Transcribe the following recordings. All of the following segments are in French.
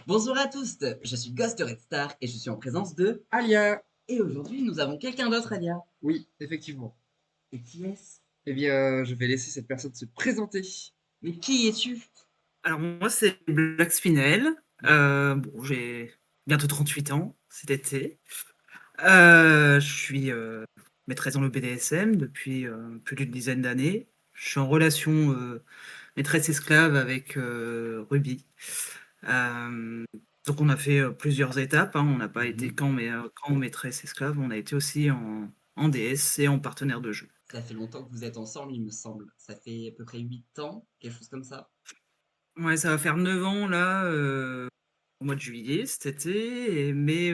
Bonjour à tous, je suis Ghost Red Star et je suis en présence de... Alia! Et aujourd'hui, nous avons quelqu'un d'autre, Alia. Oui, effectivement. Et qui est-ce? Eh bien, je vais laisser cette personne se présenter. Mais qui es-tu? Alors moi c'est Black Spinel. Bon, j'ai bientôt 38 ans cet été. Je suis maîtresse dans le BDSM depuis plus d'une dizaine d'années. Je suis en relation maîtresse-esclave avec Ruby. Euh, donc on a fait plusieurs étapes, hein. On n'a pas été Mhm. qu'en maîtresse-esclave, on a été aussi en DS et en partenaire de jeu. Ça fait longtemps que vous êtes ensemble, il me semble. Ça fait à peu près 8 ans, quelque chose comme ça. Ouais, ça va faire 9 ans là, au mois de juillet cet été, mais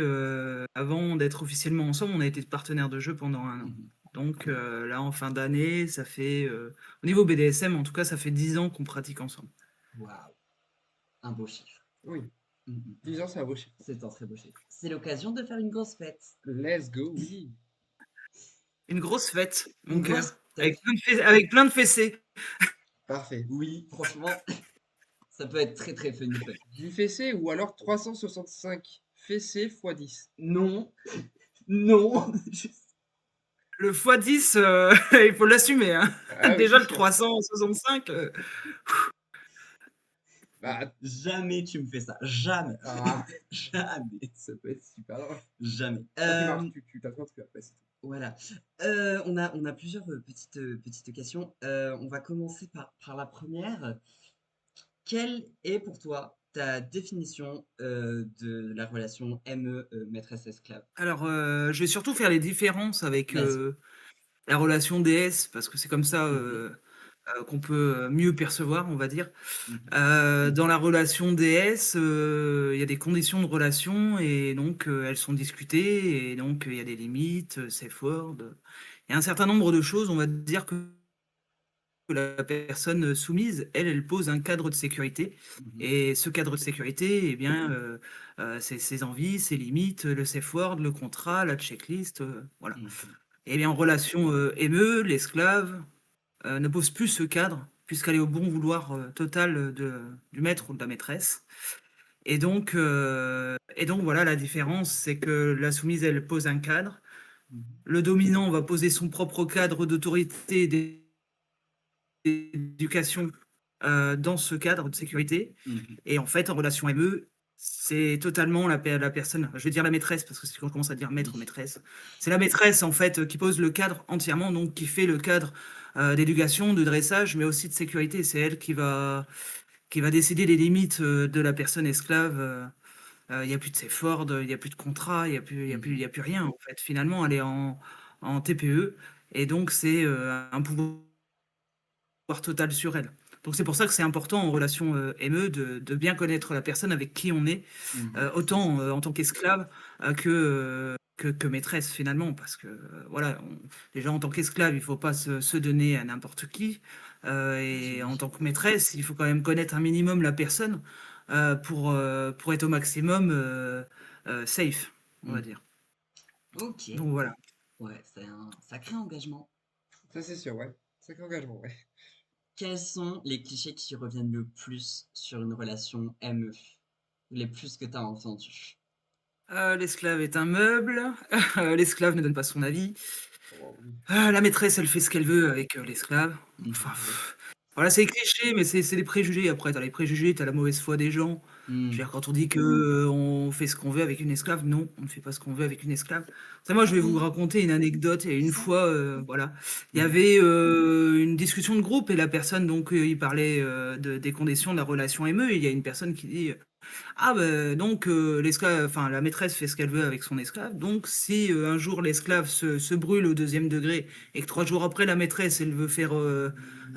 avant d'être officiellement ensemble, on a été partenaires de jeu pendant un an. Mhm. Donc là, en fin d'année, ça fait, au niveau BDSM, en tout cas, ça fait 10 ans qu'on pratique ensemble. Waouh, un beau chiffre. Oui, Mhm. 10 ans, c'est un beau chiffre. C'est un très beau chiffre. C'est l'occasion de faire une grosse fête. Let's go, oui. Une grosse fête, Une mon grosse cœur, fête. avec plein de fessées. Parfait. Oui, franchement, ça peut être très très funny. Du fessé ou alors 365 fessé x 10. Non, non. Le x10, il faut l'assumer, hein. Ah oui. Déjà le 365, Bah, Jamais tu me fais ça. Jamais. ah, Jamais. ça peut être super drôle. Jamais. Quand tu marches, tu t'attends un truc après, c'est tout. Voilà. On a plusieurs petites questions. On va commencer par la première. Quelle est pour toi ta définition de la relation ME maîtresse-esclave? alors, je vais surtout faire les différences avec, Vas-y. la relation DS parce que c'est comme ça, Mhm, qu'on peut, mieux percevoir, on va dire. mhm, Dans la relation DS, il y a des conditions de relation et donc elles sont discutées et donc il y a des limites, safe word. Il y a un certain nombre de choses, on va dire que la personne soumise, elle pose un cadre de sécurité mhm, et ce cadre de sécurité, eh bien, c'est ses envies, ses limites, le safe word, le contrat, la checklist, voilà. mhm, Et bien en relation, ME, l'esclave, ne pose plus ce cadre, puisqu'elle est au bon vouloir total du maître ou de la maîtresse. Et donc voilà, la différence, c'est que la soumise, elle pose un cadre. mhm, Le dominant va poser son propre cadre d'autorité et d'éducation dans ce cadre de sécurité. mhm, Et en fait, en relation ME, c'est totalement la personne, je vais dire la maîtresse, parce que c'est quand on commence à dire maître, oui. maîtresse. C'est la maîtresse, en fait, qui pose le cadre entièrement, donc qui fait le cadre d'éducation, de dressage, mais aussi de sécurité. C'est elle qui va décider les limites de la personne esclave. Il n'y a plus de safe word, il n'y a plus de contrat, il n'y a plus, il y a plus, il y Mhm, a plus rien, en fait. Finalement, elle est en TPE, et donc c'est un pouvoir total sur elle. Donc c'est pour ça que c'est important en relation ME de bien connaître la personne avec qui on est, mhm. autant en tant qu'esclave que maîtresse finalement, parce que voilà, déjà en tant qu'esclave, il ne faut pas se donner à n'importe qui, et en tant J'imagine. que maîtresse, il faut quand même connaître un minimum la personne pour être au maximum safe, on va Mhm. dire. Ok. Donc voilà. Ouais, c'est un sacré engagement. Ça, c'est sûr, ouais. Sacré engagement, ouais. Quels sont les clichés qui reviennent le plus sur une relation ME? Les plus que tu as entendus? L'esclave est un meuble, l'esclave ne donne pas son avis. Oh, oui. La maîtresse, elle fait ce qu'elle veut avec l'esclave. Enfin, Mhm, voilà, c'est cliché, mais c'est des préjugés. Après, t'as les préjugés, t'as la mauvaise foi des gens. Je veux mhm. dire, quand on dit que on fait ce qu'on veut avec une esclave, non, on ne fait pas ce qu'on veut avec une esclave. Ça, moi, je Ah vais vous bon? raconter une anecdote. Il y a une Ça? fois, voilà, il y Mhm, avait une discussion de groupe et la personne, donc, il parlait des conditions de la relation ME. Et il y a une personne qui dit ah ben donc l'esclave, enfin la maîtresse fait ce qu'elle veut avec son esclave. Donc si un jour l'esclave se brûle au deuxième degré et que 3 jours après la maîtresse elle veut faire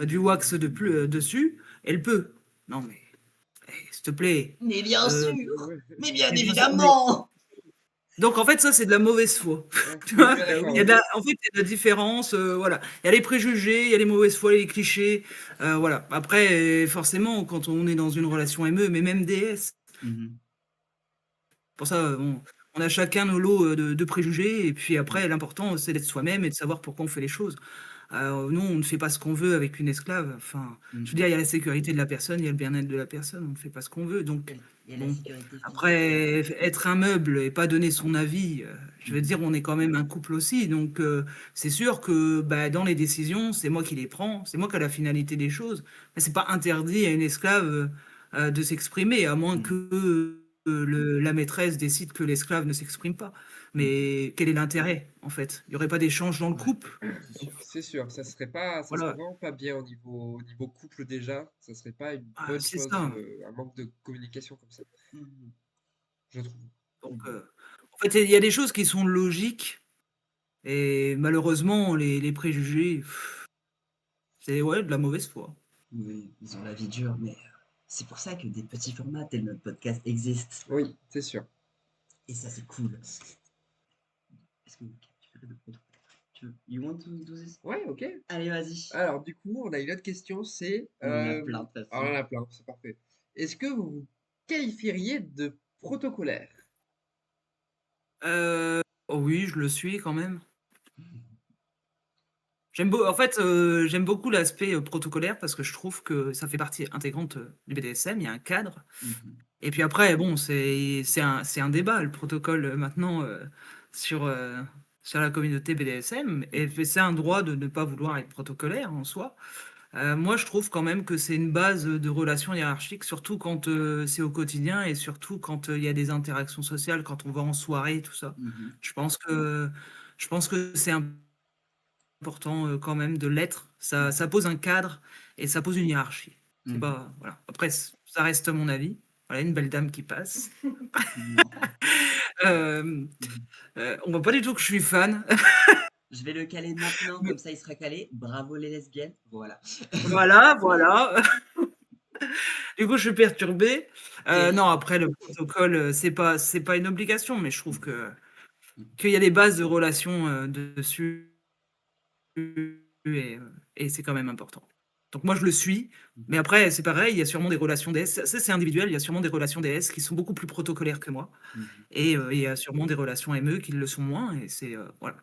du wax dessus, elle peut. Non mais s'il te plaît. mais bien euh, sûr! Mais bien mais bien sûr, mais évidemment! donc en fait ça c'est de la mauvaise foi. Ouais, Tu ok, vois, d'accord, il y a ouais. en fait il y a de la différence. Voilà, il y a les préjugés, il y a les mauvaises foi, les clichés. Voilà. Après forcément quand on est dans une relation ME, mais même DS. Mhm, Pour ça, on a chacun nos lots de préjugés, et puis mhm, après, l'important, c'est d'être soi-même et de savoir pourquoi on fait les choses. Nous, on ne fait pas ce qu'on veut avec une esclave. Enfin, je veux dire, Mhm. il y a la sécurité de la personne, il y a le bien-être de la personne, on ne fait pas ce qu'on veut. Donc, Oui, il y a la bon, sécurité physique. après, être un meuble et pas donner son avis, je veux Mhm. dire, on est quand même un couple aussi. Donc, c'est sûr que bah, dans les décisions, c'est moi qui les prends, c'est moi qui ai la finalité des choses. Mais c'est pas interdit à une esclave de s'exprimer, à moins Mhm. que la maîtresse décide que l'esclave ne s'exprime pas. Mhm. Mais quel est l'intérêt, en fait? Il n'y aurait pas d'échange dans le Ouais, couple? c'est sûr. C'est sûr, ça serait Voilà, vraiment pas bien au niveau couple déjà. Ça serait pas une ah, bonne c'est chose, ça. un manque de communication comme ça, Mhm. je trouve. Donc, Mhm. en fait, il y a des choses qui sont logiques et malheureusement, les préjugés, c'est ouais, de la mauvaise foi. Oui, ils ont la vie dure, mais c'est pour ça que des petits formats tels notre podcast existent. Oui, c'est sûr. Et ça, c'est cool. Est-ce que tu fais le protocole? You want to do this? Ouais, ok. Allez, vas-y. Alors, du coup, on a une autre question, c'est... On en a plein de toute ah, on façon. en a plein, c'est parfait. Est-ce que vous vous qualifieriez de protocolaire? Oh oui, je le suis quand même. En fait, j'aime beaucoup l'aspect protocolaire parce que je trouve que ça fait partie intégrante du BDSM. Il y a un cadre. Mhm. Et puis après, bon, c'est un débat, le protocole maintenant sur, euh, sur la communauté BDSM. Et c'est un droit de ne pas vouloir être protocolaire en soi. Moi, je trouve quand même que c'est une base de relations hiérarchiques, surtout quand c'est au quotidien et surtout quand il y a des interactions sociales, quand on va en soirée, tout ça. Mhm. Je pense que, je pense que c'est important quand même de l'être. Ça Mhm. pose un cadre et ça pose une hiérarchie. C'est Mhm. pas, voilà. Après, ça reste mon avis. Voilà, une belle dame qui passe. Non. Euh, Mhm. on voit pas du tout que je suis fan. Je vais le caler maintenant, comme ça il sera calé. Bravo les lesbiennes. Voilà. Voilà, voilà. Du coup, je suis perturbée. Non, Terrible. après, le protocole, c'est pas une obligation, mais je trouve Mhm. que Mhm. qu'il y a des bases de relations dessus et c'est quand même important. Donc moi, je le suis. Mais Mhm. après, c'est pareil, il y a sûrement des relations DS. Ça, c'est individuel. Il y a sûrement des relations DS qui sont beaucoup plus protocolaires que moi. Mhm. Et il y a sûrement des relations ME qui le sont moins. Et c'est voilà.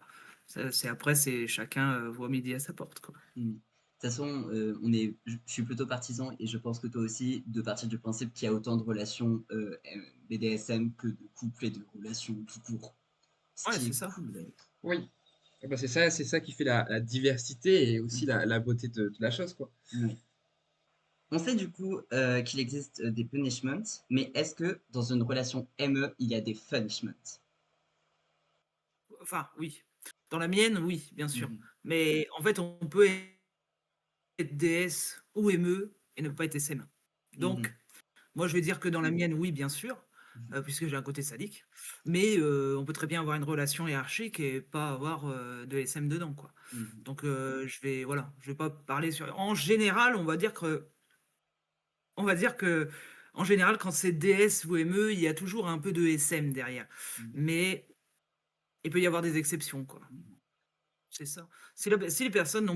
Après, c'est chacun voit midi à sa porte, quoi. Mhm. De toute façon, je suis plutôt partisan et je pense que toi aussi, de partir du principe qu'il y a autant de relations BDSM que de couples et de relations tout court. Ce Ouais, qui c'est est ça. cool d'ailleurs. Oui. Ah bah, c'est ça qui fait la diversité et aussi Mhm. la beauté de la chose, quoi. Oui. On sait du coup qu'il existe des punishments, mais est-ce que dans une relation ME, il y a des punishments? Enfin, oui. Dans la mienne, oui, bien sûr. Mhm. Mais en fait, on peut être DS ou ME et ne pas être SM. Mhm. Donc, moi, je vais dire que dans la mienne, oui, bien sûr, Mhm. puisque j'ai un côté sadique. Mais on peut très bien avoir une relation hiérarchique et pas avoir de SM dedans, quoi. Mhm. Donc, voilà, je vais pas parler sur. En général, on va dire que, en général, quand c'est DS ou ME, il y a toujours un peu de SM derrière. Mhm. Mais il peut y avoir des exceptions, quoi. Mhm. C'est ça. Si les personnes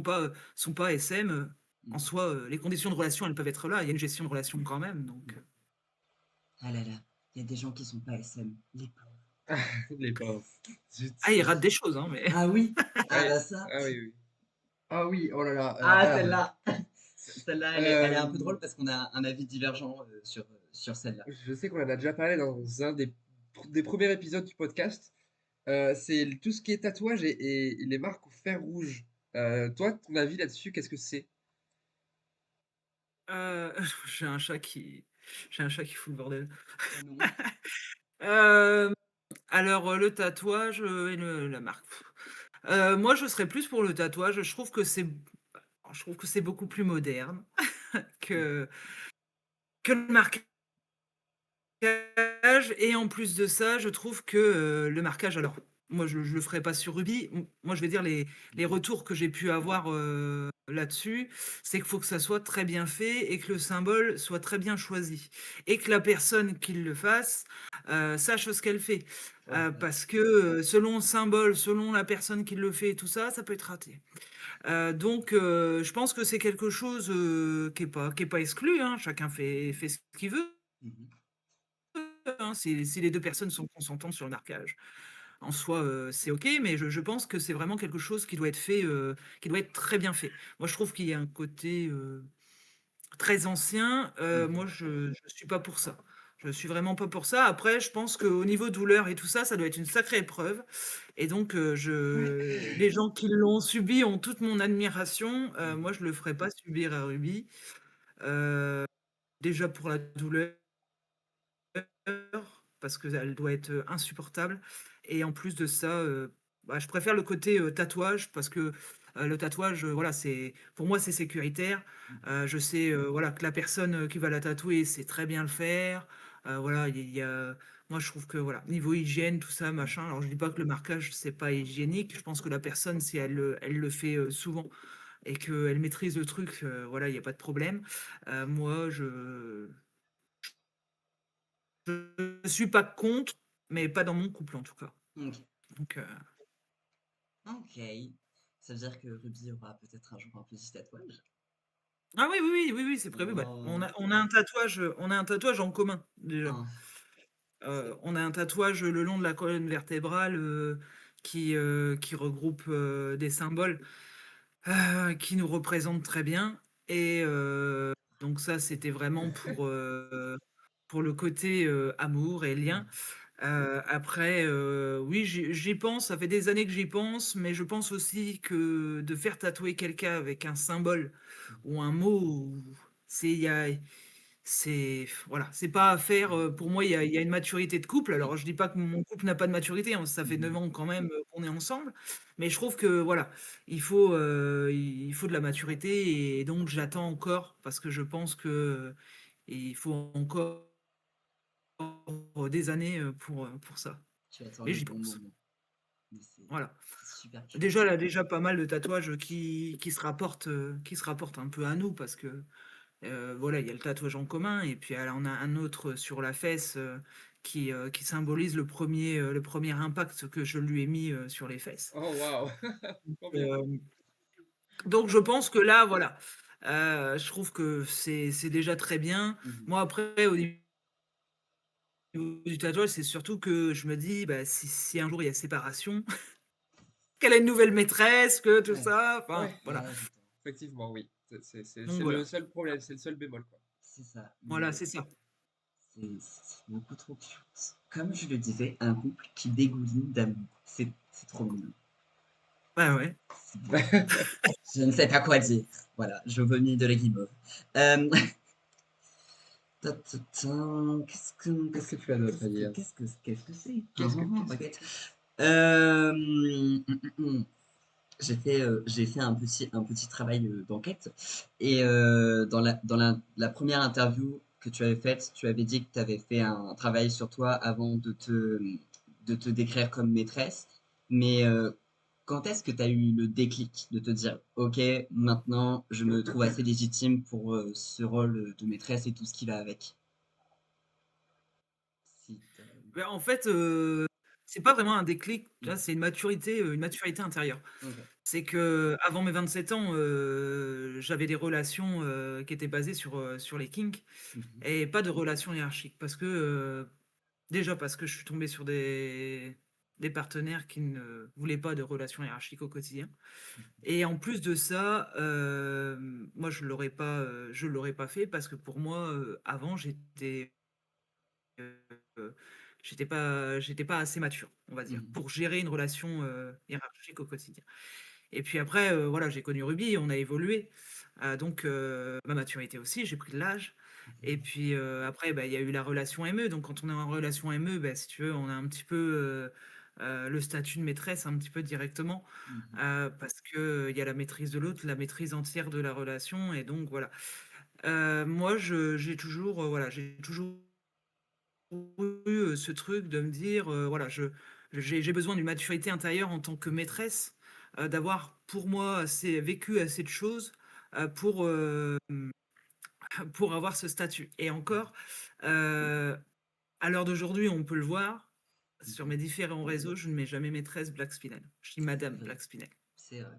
sont pas SM, en Mhm. soi, les conditions de relation, elles peuvent être là. Il y a une gestion de relation quand même. Donc, Mhm. Ah là là, il y a des gens qui sont pas SM, les pauvres. Les pauvres. Zut. ah, ils ratent des choses, hein, mais. Ah oui, ah Ouais. bah ça. Ah oui, oui. Ah oui, oh là là. Ah Alors, celle-là, celle-là, elle est un peu euh, drôle parce qu'on a un avis divergent sur celle-là. je sais qu'on en a déjà parlé dans un des premiers épisodes du podcast. C'est tout ce qui est tatouage et les marques au fer rouge. Toi, ton avis là-dessus, qu'est-ce que c'est? Euh, j'ai un chat qui, j'ai un chat qui fout le bordel. Oh non. Euh, alors, le tatouage et la marque. Moi, je serais plus pour le tatouage. Je trouve que c'est beaucoup plus moderne que, que le marquage. Et en plus de ça, je trouve que le marquage, alors, moi, je ne le ferai pas sur Ruby. Moi, je vais dire les retours que j'ai pu avoir là-dessus, c'est qu'il faut que ça soit très bien fait et que le symbole soit très bien choisi. Et que la personne qui le fasse sache ce qu'elle fait. Ouais. Parce que selon le symbole, selon la personne qui le fait et tout ça, ça peut être raté. Donc, je pense que c'est quelque chose qui est pas exclu, hein. Chacun fait ce qu'il veut, Mhm. hein, si les deux personnes sont consentantes sur le marquage. en soi, c'est OK, mais je pense que c'est vraiment quelque chose qui doit être fait, qui doit être très bien fait. Moi, je trouve qu'il y a un côté, très ancien, Mhm. moi je suis pas pour ça. Je suis vraiment pas pour ça. Après, je pense qu'au niveau douleur et tout ça, ça doit être une sacrée épreuve et donc Ouais. les gens qui l'ont subi ont toute mon admiration. Moi, Mhm. je le ferai pas subir à Ruby. Heu, Déjà pour la douleur, parce qu'elle doit être, insupportable et en plus de ça, bah, je préfère le côté, tatouage parce que, le tatouage, voilà, c'est pour moi, c'est sécuritaire. Mhm. Je sais, voilà, que la personne, qui va la tatouer sait très bien le faire. Voilà, il y a moi, je trouve que, voilà, niveau hygiène, tout ça, machin, alors je dis pas que le marquage, c'est pas hygiénique. Je pense que la personne, si elle le fait, souvent et qu'elle maîtrise le truc, voilà, il y a pas de problème. Moi, je suis pas contre, mais pas dans mon couple en tout cas. Ok. Donc, Ok. Ça veut dire que Ruby aura peut-être un jour un petit tatouage. ah oui, oui, oui, oui, oui, c'est prévu. Bah, Oh. on a un tatouage en commun déjà. Ah. On a un tatouage le long de la colonne vertébrale qui regroupe des symboles qui nous représentent très bien. Et donc ça, c'était vraiment pour le côté amour et lien. Mhm. Après, oui, j'y pense, ça fait des années que j'y pense, mais je pense aussi que de faire tatouer quelqu'un avec un symbole ou un mot, c'est il y a voilà, c'est pas à faire, pour moi, il y a une maturité de couple. Oui. Alors je dis pas que mon couple n'a pas de maturité, hein, ça fait 9 Mhm. ans quand même, qu'on est ensemble, mais je trouve que voilà, il faut de la maturité et donc j'attends encore parce que je pense que, il faut encore des années, pour ça. Tu attends Mais le j'y bon pense. moment. Mais Voilà. c'est super Déjà, cute. là, déjà pas mal de tatouages qui se rapportent un peu à nous parce que, voilà, il y a le tatouage en commun et puis elle en a un autre sur la fesse, qui symbolise le premier impact que je lui ai mis, sur les fesses. Oh waouh! Trop bien. Hem, donc je pense que là, voilà, je trouve que c'est déjà très bien. Mhm. Moi, après, au niveau du tatouage, c'est surtout que je me dis: «Bah, si un jour il y a séparation, qu'elle a une nouvelle maîtresse, que tout Ouais. ça», enfin, Ouais, voilà. Ouais, j'entends. effectivement, oui. Donc C'est le voilà. seul problème, c'est le seul bémol, quoi. C'est ça. Voilà, Mais c'est ça. c'est beaucoup trop cute. Comme je le disais, un couple qui dégouline d'amour. C'est trop mignon. Bah, ouais. C'est beau. Je ne sais pas quoi dire. Voilà, je vomis de la guimauve. Euh, Qu'est-ce que tu as d'autre à dire? qu'est-ce que c'est? T'inquiète. Qu'est-ce que J'ai fait un petit travail d'enquête et la première interview que tu avais faite, tu avais dit que tu avais fait un travail sur toi avant de te décrire comme maîtresse. Mais quand est-ce que tu as eu le déclic de te dire, OK, maintenant je me trouve assez légitime pour ce rôle de maîtresse et tout ce qui va avec? Si Bah, en fait, c'est pas vraiment un déclic, tu vois? Mhm. C'est une maturité intérieure. Ok. C'est qu'avant mes 27 ans, j'avais des relations, qui étaient basées sur les kinks Mhm. et pas de relations hiérarchiques parce que, déjà parce que je suis tombé sur des partenaires qui ne voulaient pas de relations hiérarchiques au quotidien et en plus de ça, moi je l'aurais pas fait parce que pour moi, avant heu, j'étais pas assez mature, on va dire, Mhm. pour gérer une relation, hiérarchique au quotidien. Et puis après, voilà, j'ai connu Ruby, on a évolué, donc ma maturité aussi, j'ai pris de l'âge et puis, après, bah, il y a eu la relation ME, donc quand on est en relation ME, bah, si tu veux, on a un petit peu, le statut de maîtresse un petit peu directement, Mhm. parce qu'il y a la maîtrise de l'autre, la maîtrise entière de la relation et donc voilà. Moi, j'ai toujours eu, ce truc de me dire, voilà, j'ai besoin d'une maturité intérieure en tant que maîtresse, d'avoir pour moi vécu assez de choses, pour, pour avoir ce statut et encore, heu, à l'heure d'aujourd'hui, on peut le voir sur Mhm. mes différents réseaux, je ne mets jamais maîtresse Black Spinel. Je dis C'est madame vrai. Black Spinel. C'est vrai.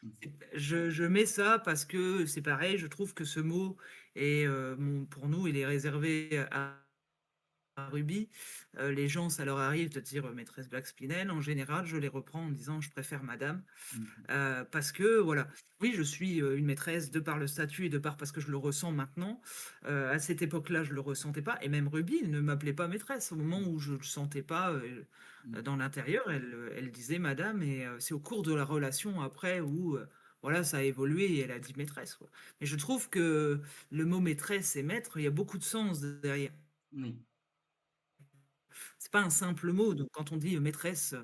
Mhm. Je mets ça parce que c'est pareil, je trouve que ce mot est, pour nous, il est réservé à Ruby, les gens, ça leur arrive de dire maîtresse Black Spinel. En général, je les reprends en disant je préfère madame. Mhm. Parce que, voilà, oui, je suis une maîtresse de par le statut et de par parce que je le ressens maintenant. À cette époque-là, je le ressentais pas. Et même Ruby ne m'appelait pas maîtresse. Au moment où je le sentais pas Mhm. dans l'intérieur, elle disait madame. Et c'est au cours de la relation après où. Voilà, ça a évolué et elle a dit maîtresse, quoi. Mais je trouve que le mot maîtresse et maître, il y a beaucoup de sens derrière. Oui. C'est pas un simple mot. Donc, quand on dit maîtresse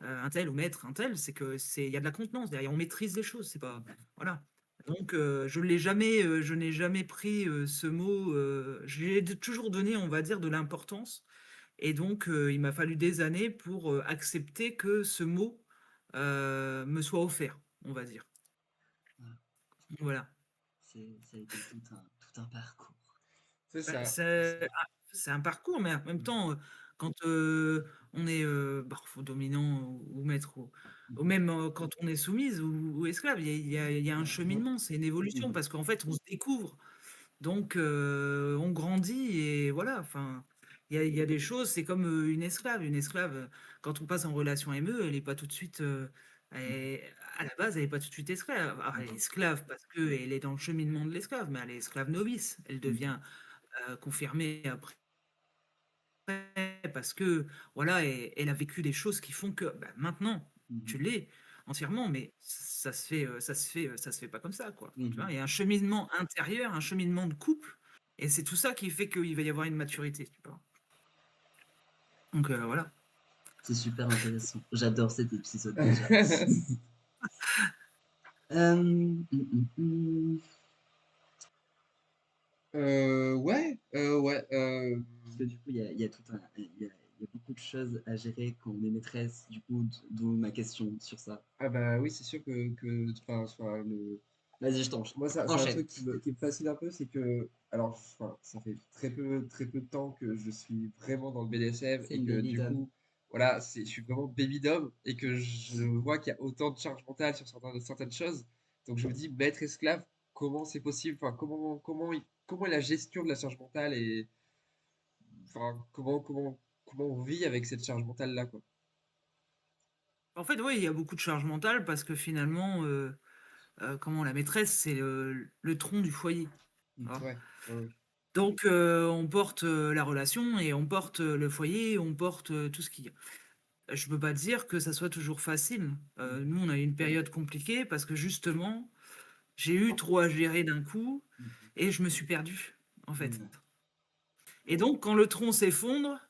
un tel ou maître un tel, il y a de la contenance derrière. On maîtrise les choses. C'est pas Mhm. voilà. Donc, je n'ai jamais pris ce mot. Je lui ai toujours donné, on va dire, de l'importance. Et donc, il m'a fallu des années pour accepter que ce mot me soit offert, on va dire. Voilà. Voilà. Ça a été tout un parcours. C'est Bah, ça. c'est un parcours, mais en même Mhm. temps, quand on est dominant ou maître, ou Mhm. même quand on est soumise ou esclave, il y a un cheminement, c'est une évolution, Mhm. parce qu'en fait, on se découvre, donc on grandit, et voilà, enfin, il y a des choses, c'est comme une esclave. Une esclave, quand on passe en relation ME, elle n'est pas tout de suite, Mhm. à la base, elle n'est pas tout de suite esclave. Alors, elle est Mhm. esclave parce qu'elle est dans le cheminement de l'esclave, mais elle est esclave novice. Elle Mhm. devient confirmée après parce que voilà, elle a vécu des choses qui font que bah, maintenant tu Mhm. l'es entièrement, mais ça se fait pas comme ça, quoi. Tu vois, Mhm. il y a un cheminement intérieur, un cheminement de couple, et c'est tout ça qui fait qu'il va y avoir une maturité, tu vois. Donc voilà. C'est super intéressant. J'adore cet épisode déjà. Mm. Ouais, ouais. Parce que du coup, il y a tout il y a beaucoup de choses à gérer quand on est maîtresse, du coup, d'où ma question sur ça. Ah bah oui, c'est sûr enfin, Vas-y, je t'enchaîne. moi, c'est un Enchaîne. truc qui me fascine un peu, c'est que, alors, enfin, ça fait très peu de temps que je suis vraiment dans le BDSM C'est et une que baby du dom. coup, voilà, je suis vraiment baby dom et que je vois qu'il y a autant de charge mentale sur certaines choses. Donc je me dis, maître esclave, comment c'est possible? Enfin, comment est la gestion de la charge mentale et, enfin, comment on vit avec cette charge mentale-là, quoi. En fait, oui, il y a beaucoup de charge mentale parce que finalement, comment la maîtresse, c'est le tronc du foyer. Tu vois. Ouais, ouais, ouais. Donc, on porte la relation et on porte le foyer, on porte tout ce qu'il y a. Je peux pas dire que ça soit toujours facile. Mhm. Nous, on a eu une période compliquée parce que justement, j'ai eu trop à gérer d'un coup Mhm. et je me suis perdue, en fait. Ouais. Et donc, quand le tronc s'effondre,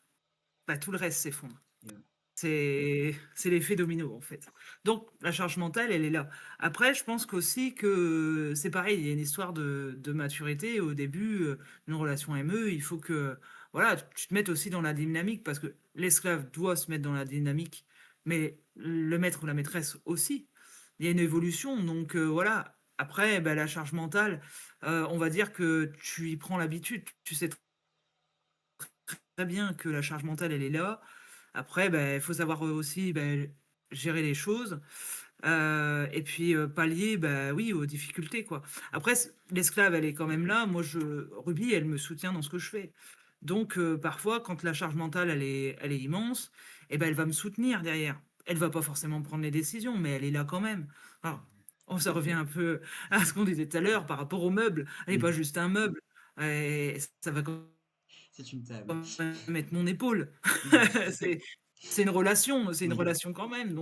bah, tout le reste s'effondre. Et ouais. C'est l'effet domino, en fait. Donc, la charge mentale, elle est là. Après, je pense qu'aussi que c'est pareil, il y a une histoire de maturité. Au début, d'une relation ME, il faut que voilà, tu te mettes aussi dans la dynamique parce que l'esclave doit se mettre dans la dynamique, mais le maître ou la maîtresse aussi. Il y a une évolution. Donc, voilà. Après, bah, la charge mentale, on va dire que tu y prends l'habitude. Tu sais très bien que la charge mentale, elle est là. Après, ben, il faut savoir aussi ben, gérer les choses. Et puis pallier, bah oui, aux difficultés, quoi. Après, l'esclave, elle est quand même là. Moi, Ruby, elle me soutient dans ce que je fais. Donc, parfois, quand la charge mentale, elle est immense, eh ben, elle va me soutenir derrière. Elle va pas forcément prendre les décisions, mais elle est là quand même. Alors, ça revient un peu à ce qu'on disait tout à l'heure par rapport au meuble. Elle n'est pas Mhm. juste un meuble. Et ça va quand C'est une table. quand même mettre mon épaule. Mhm. C'est c'est une Oui. relation quand même. Mhm.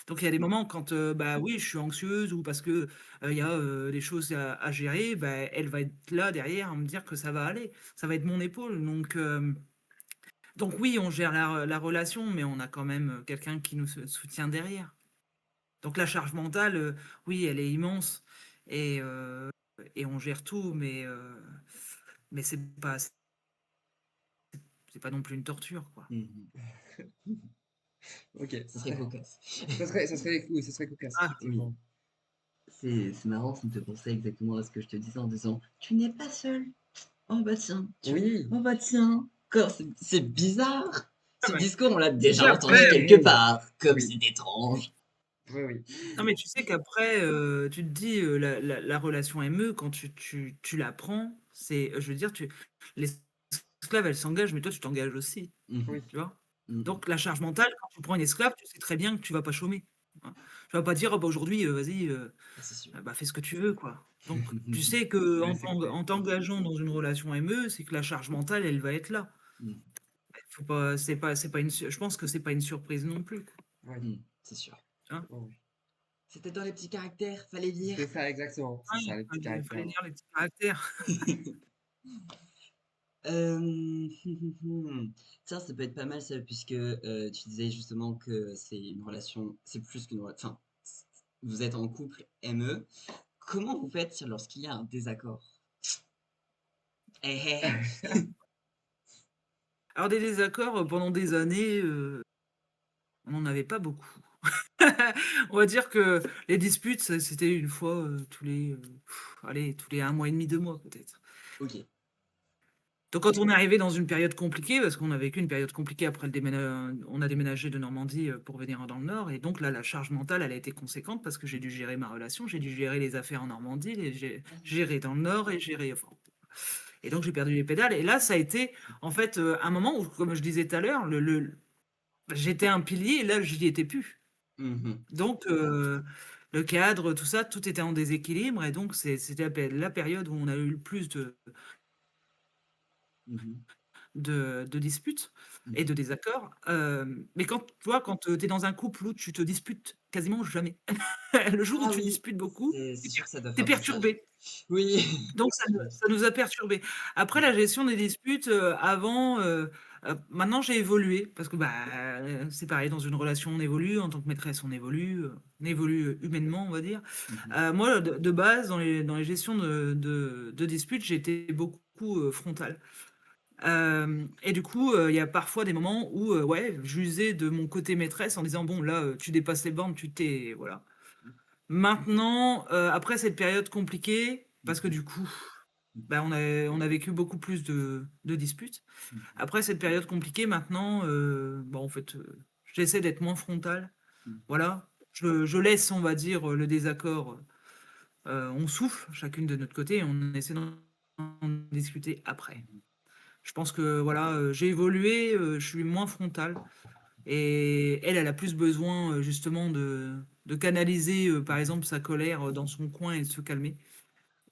Donc il y a des moments quand bah oui, je suis anxieuse ou parce que il y a des choses à gérer, bah, elle va être là derrière à me dire que ça va aller. Ça va être mon épaule. Donc oui, on gère la relation, mais on a quand même quelqu'un qui nous soutient derrière. Donc la charge mentale, oui, elle est immense et on gère tout, mais c'est pas non plus une torture, quoi. Mhm. Ok. Ça serait cocasse. Oui, ça serait cocasse, Ah, Oui. effectivement. C'est marrant, ça me fait penser exactement à ce que je te disais en disant tu n'es pas seul. Oh bah tiens, Oui, oh bah tiens. C'est bizarre. Ce ouais. discours, on l'a Tu sais, déjà entendu après, quelque oui, part. Comme oui, c'est étrange. oui, oui. non, mais tu sais qu'après, tu te dis, la relation ME, quand tu la prends, c'est, je veux dire, l'esclave esclave, elle s'engage, mais toi, tu t'engages aussi, Mhm, Oui. tu vois? mhm. Donc la charge mentale, quand tu prends une esclave, tu sais très bien que tu vas pas chômer, hein. Tu vas pas dire: «Ah bah, aujourd'hui, vas-y, Ah, c'est sûr. bah, fais ce que tu veux», quoi. Donc tu sais que Ouais, c'est clair. en t'engageant dans une relation ME, c'est que la charge mentale, elle va être là. Mhm, Faut pas c'est pas une su je pense que c'est pas une surprise non plus, quoi, Ouais. c'est sûr. tu vois? Ouais, ouais. C'était dans les petits caractères, fallait lire. C'est ça, exactement. C'est Ouais, ça, les petits fallait caractères. lire les petits caractères. Euh, Tiens, ça peut être pas mal ça, puisque tu disais justement que c'est une relation, c'est plus qu'une relation. Enfin, vous êtes en couple ME. Comment vous faites lorsqu'il y a un désaccord? Eh, eh. Alors des désaccords, pendant des années, on n'en avait pas beaucoup. On va dire que les disputes, c'était une fois, tous les, allez, tous les 1 mois et demi, 2 mois peut-être. Ok. Donc quand on est arrivé dans une période compliquée, parce qu'on a vécu une période compliquée après on a déménagé de Normandie, pour venir dans le Nord et donc là, la charge mentale, elle a été conséquente parce que j'ai dû gérer ma relation, j'ai dû gérer les affaires en Normandie, gérer dans le Nord et gérer enfin et donc j'ai perdu les pédales et là, ça a été en fait, un moment où, comme je disais tout à l'heure, j'étais un pilier et là, j'y étais plus. Mhm, Donc le cadre, tout ça, tout était en déséquilibre et donc c'était la période où on a eu le plus mhm, de disputes et mhm. de désaccords, mais quand tu vois, quand, tu es dans un couple où tu te disputes quasiment jamais, le jour où Ah tu oui, disputes beaucoup, c'est sûr que ça doit tu es faire bizarre. perturbé. Oui. Donc ça nous a perturbés. Après la gestion des disputes, avant, maintenant j'ai évolué parce que, bah, c'est pareil dans une relation on évolue, en tant que maîtresse on évolue, humainement on va dire. Mhm, Moi de base dans les gestions de disputes, j'ai été beaucoup, frontale. Et du coup, il y a parfois des moments où, ouais, j'usais de mon côté maîtresse en disant: «Bon là, tu dépasses les bornes, tu t'es» voilà. Maintenant, après cette période compliquée, parce que mhm, du coup, mhm, bah, on a vécu beaucoup plus de disputes. mhm, Après cette période compliquée maintenant, bah, en fait, j'essaie d'être moins frontale. mhm. Voilà. Je laisse, on va dire, le désaccord, on souffle chacune de notre côté et on essaie d'en discuter après. Mhm. Je pense que voilà, j'ai évolué, je suis moins frontale et elle, elle a plus besoin, justement de canaliser, par exemple sa colère, dans son coin et de se calmer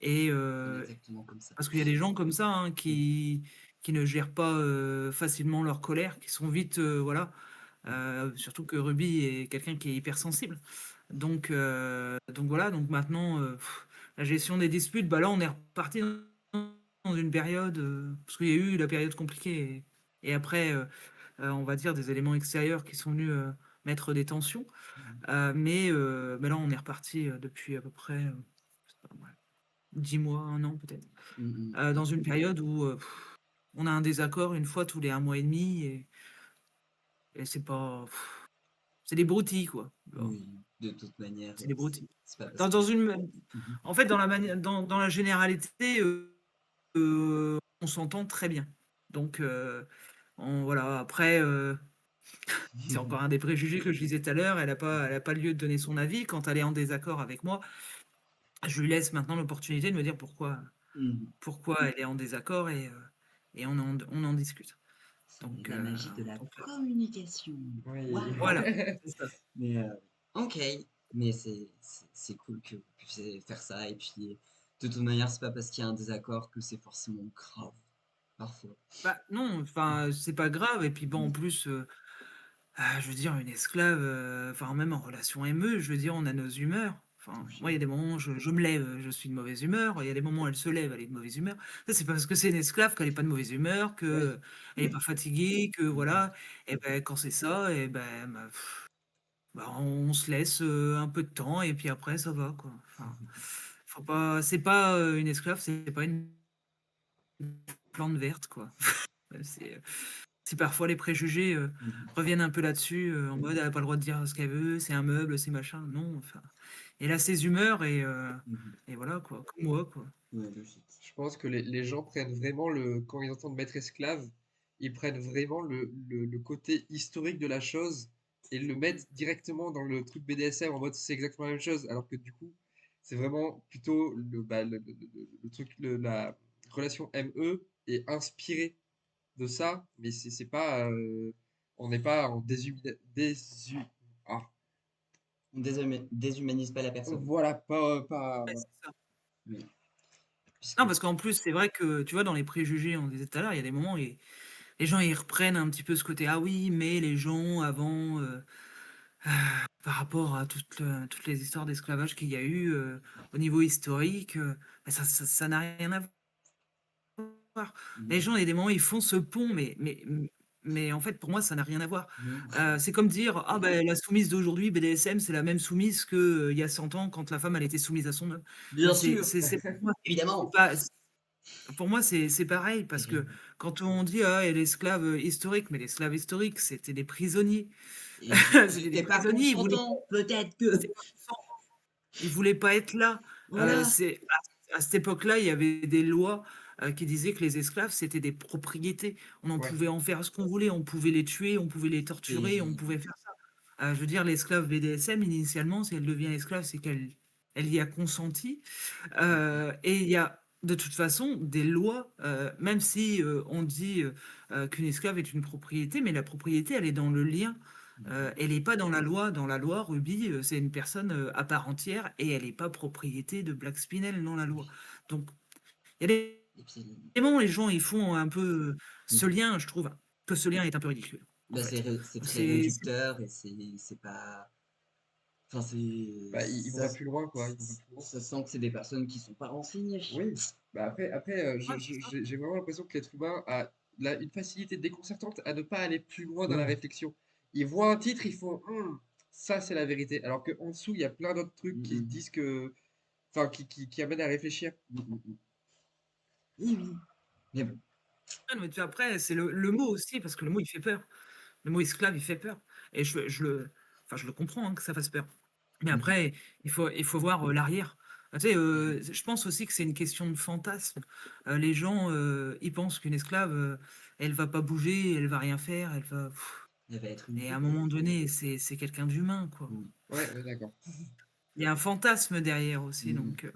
et On est exactement comme ça. parce qu'il y a des gens comme ça, hein, Mhm, qui ne gèrent pas, facilement leur colère, qui sont vite, voilà, mhm, surtout que Ruby est quelqu'un qui est hypersensible. Donc voilà, donc maintenant, la gestion des disputes, bah, là, on est reparti dans une période, parce qu'il y a eu la période compliquée et après, on va dire des éléments extérieurs qui sont venus, mettre des tensions. mhm, Mais là, on est reparti, depuis à peu près, je sais pas moi, 10 mois, 1 an peut-être, mhm. dans une période où, on a un désaccord une fois tous les 1 mois et demi et c'est pas c'est des broutilles, quoi. Oui, de toute manière, C'est des broutilles. c'est pas parce Dans que. dans une Mhm, En fait, dans la généralité, on s'entend très bien. Donc on voilà, après, c'est encore un des préjugés que je disais tout à l'heure, elle a pas lieu de donner son avis. Quand elle est en désaccord avec moi, je lui laisse maintenant l'opportunité de me dire mhm. pourquoi elle est en désaccord et on en discute. C'est Donc la magie de la donc communication. Oui. Waouh! voilà, c'est ça. Mais ok, mais c'est cool que vous puissiez faire ça. Et puis, de toute manière, c'est pas parce qu'il y a un désaccord que c'est forcément grave, parfois. Bah, non, enfin, c'est pas grave et puis bon, en Mhm. plus, je veux dire une esclave, enfin même en relation ME, je veux dire on a nos humeurs. Enfin, moi il y a Oui. des moments je me lève, je suis de mauvaise humeur, il y a des moments où elle se lève, elle est de mauvaise humeur. Ça c'est pas parce que c'est une esclave qu'elle est pas de mauvaise humeur, Oui. qu'elle est pas fatiguée, que Mhm. voilà et ben quand c'est ça et ben, bah, on se laisse, un peu de temps et puis après ça va quoi. Enfin, faut pas c'est pas, une esclave, c'est pas une plante verte quoi. Si parfois les préjugés, Mhm. reviennent un peu là-dessus, en mode: «Elle a pas le droit de dire ce qu'elle veut, c'est un meuble, c'est machin». Non, enfin, elle a ses humeurs Mhm. et voilà quoi, comme moi quoi. Ouais, logique. Je pense que les gens prennent vraiment quand ils entendent maître esclave, ils prennent vraiment le côté historique de la chose et le mettent directement dans le truc BDSM en mode c'est exactement la même chose, alors que du coup, c'est vraiment plutôt bah, le truc, la relation ME est inspirée de ça, mais c'est pas, on n'est pas en ah, On déshumanise pas la personne. voilà, pas, Ouais, voilà. c'est ça. Oui, Non, puisque parce qu'en plus, c'est vrai que, tu vois, dans les préjugés, on disait tout à l'heure, il y a des moments où les gens, ils reprennent un petit peu ce côté: «Ah oui, mais les gens avant, par rapport à toutes les histoires d'esclavage qu'il y a eu, au niveau historique, bah, ça n'a rien à voir». Les mmh, gens, il y a des moments, ils font ce pont, mais en fait, pour moi, ça n'a rien à voir. non, C'est comme dire: «Ah ben la soumise d'aujourd'hui, BDSM, c'est la même soumise que, il y a 100 ans quand la femme, elle était soumise à son homme». bien sûr, C'est pour moi, c'est évidemment. pas pour moi, c'est pareil parce que quand on dit: «Ah et l'esclave, historique», mais l'esclave historique, c'était des prisonniers. Et ils C'était des étaient pas prisonniers, consentants, peut-être que. ils voulaient pas être là. Voilà. C'est à cette époque-là, il y avait des lois, qui disaient que les esclaves, c'était des propriétés. On en Ouais, pouvait en faire ce qu'on voulait, on pouvait les tuer, on pouvait les torturer, on pouvait Terrible. faire ça. Je veux dire, l'esclave BDSM, initialement, si elle devient esclave, c'est qu'elle y a consenti. Et il y a de toute façon des lois, même si, on dit, qu'une esclave est une propriété, mais la propriété, elle est dans le lien. Mmh. Elle est pas dans la loi. Dans la loi, Ruby, c'est une personne, à part entière et elle est pas propriété de Black Spinel dans la loi. Oui, Donc il y a des et puis moments, les gens, ils font un peu, ce mmh, lien, je trouve que ce lien est un peu ridicule, en bah, fait. c'est très C'est réducteur et c'est pas enfin, bah, ils vont pas plus loin, quoi, ils vont pas plus loin. ça sent que c'est des personnes qui sont pas renseignées. Oui, bah après, ouais, c'est ça. j'ai vraiment l'impression que l'être humain a une facilité déconcertante à ne pas aller plus loin dans la Ouais. réflexion. Ils voient un titre, ils font ça c'est la vérité. Alors qu'en dessous, il y a plein d'autres trucs Mmh qui mh. disent que, enfin, qui amènent à réfléchir. Mmh mh mh. Oui, oui, mais bon. Ouais, mais puis après, c'est le mot aussi, parce que le mot, il fait peur. Le mot esclave, il fait peur et je le comprends, hein, que ça fasse peur. Mais Mmh mh. après, il faut voir, l'arrière. Tu sais, je pense aussi que c'est une question de fantasme. Les gens, ils pensent qu'une esclave, elle va pas bouger, elle va rien faire, elle va Elle va être une et à un poupée. moment donné, c'est quelqu'un d'humain, quoi. Mmh. Ouais, on est d'accord. Il y a un fantasme derrière aussi, Mmh mh. donc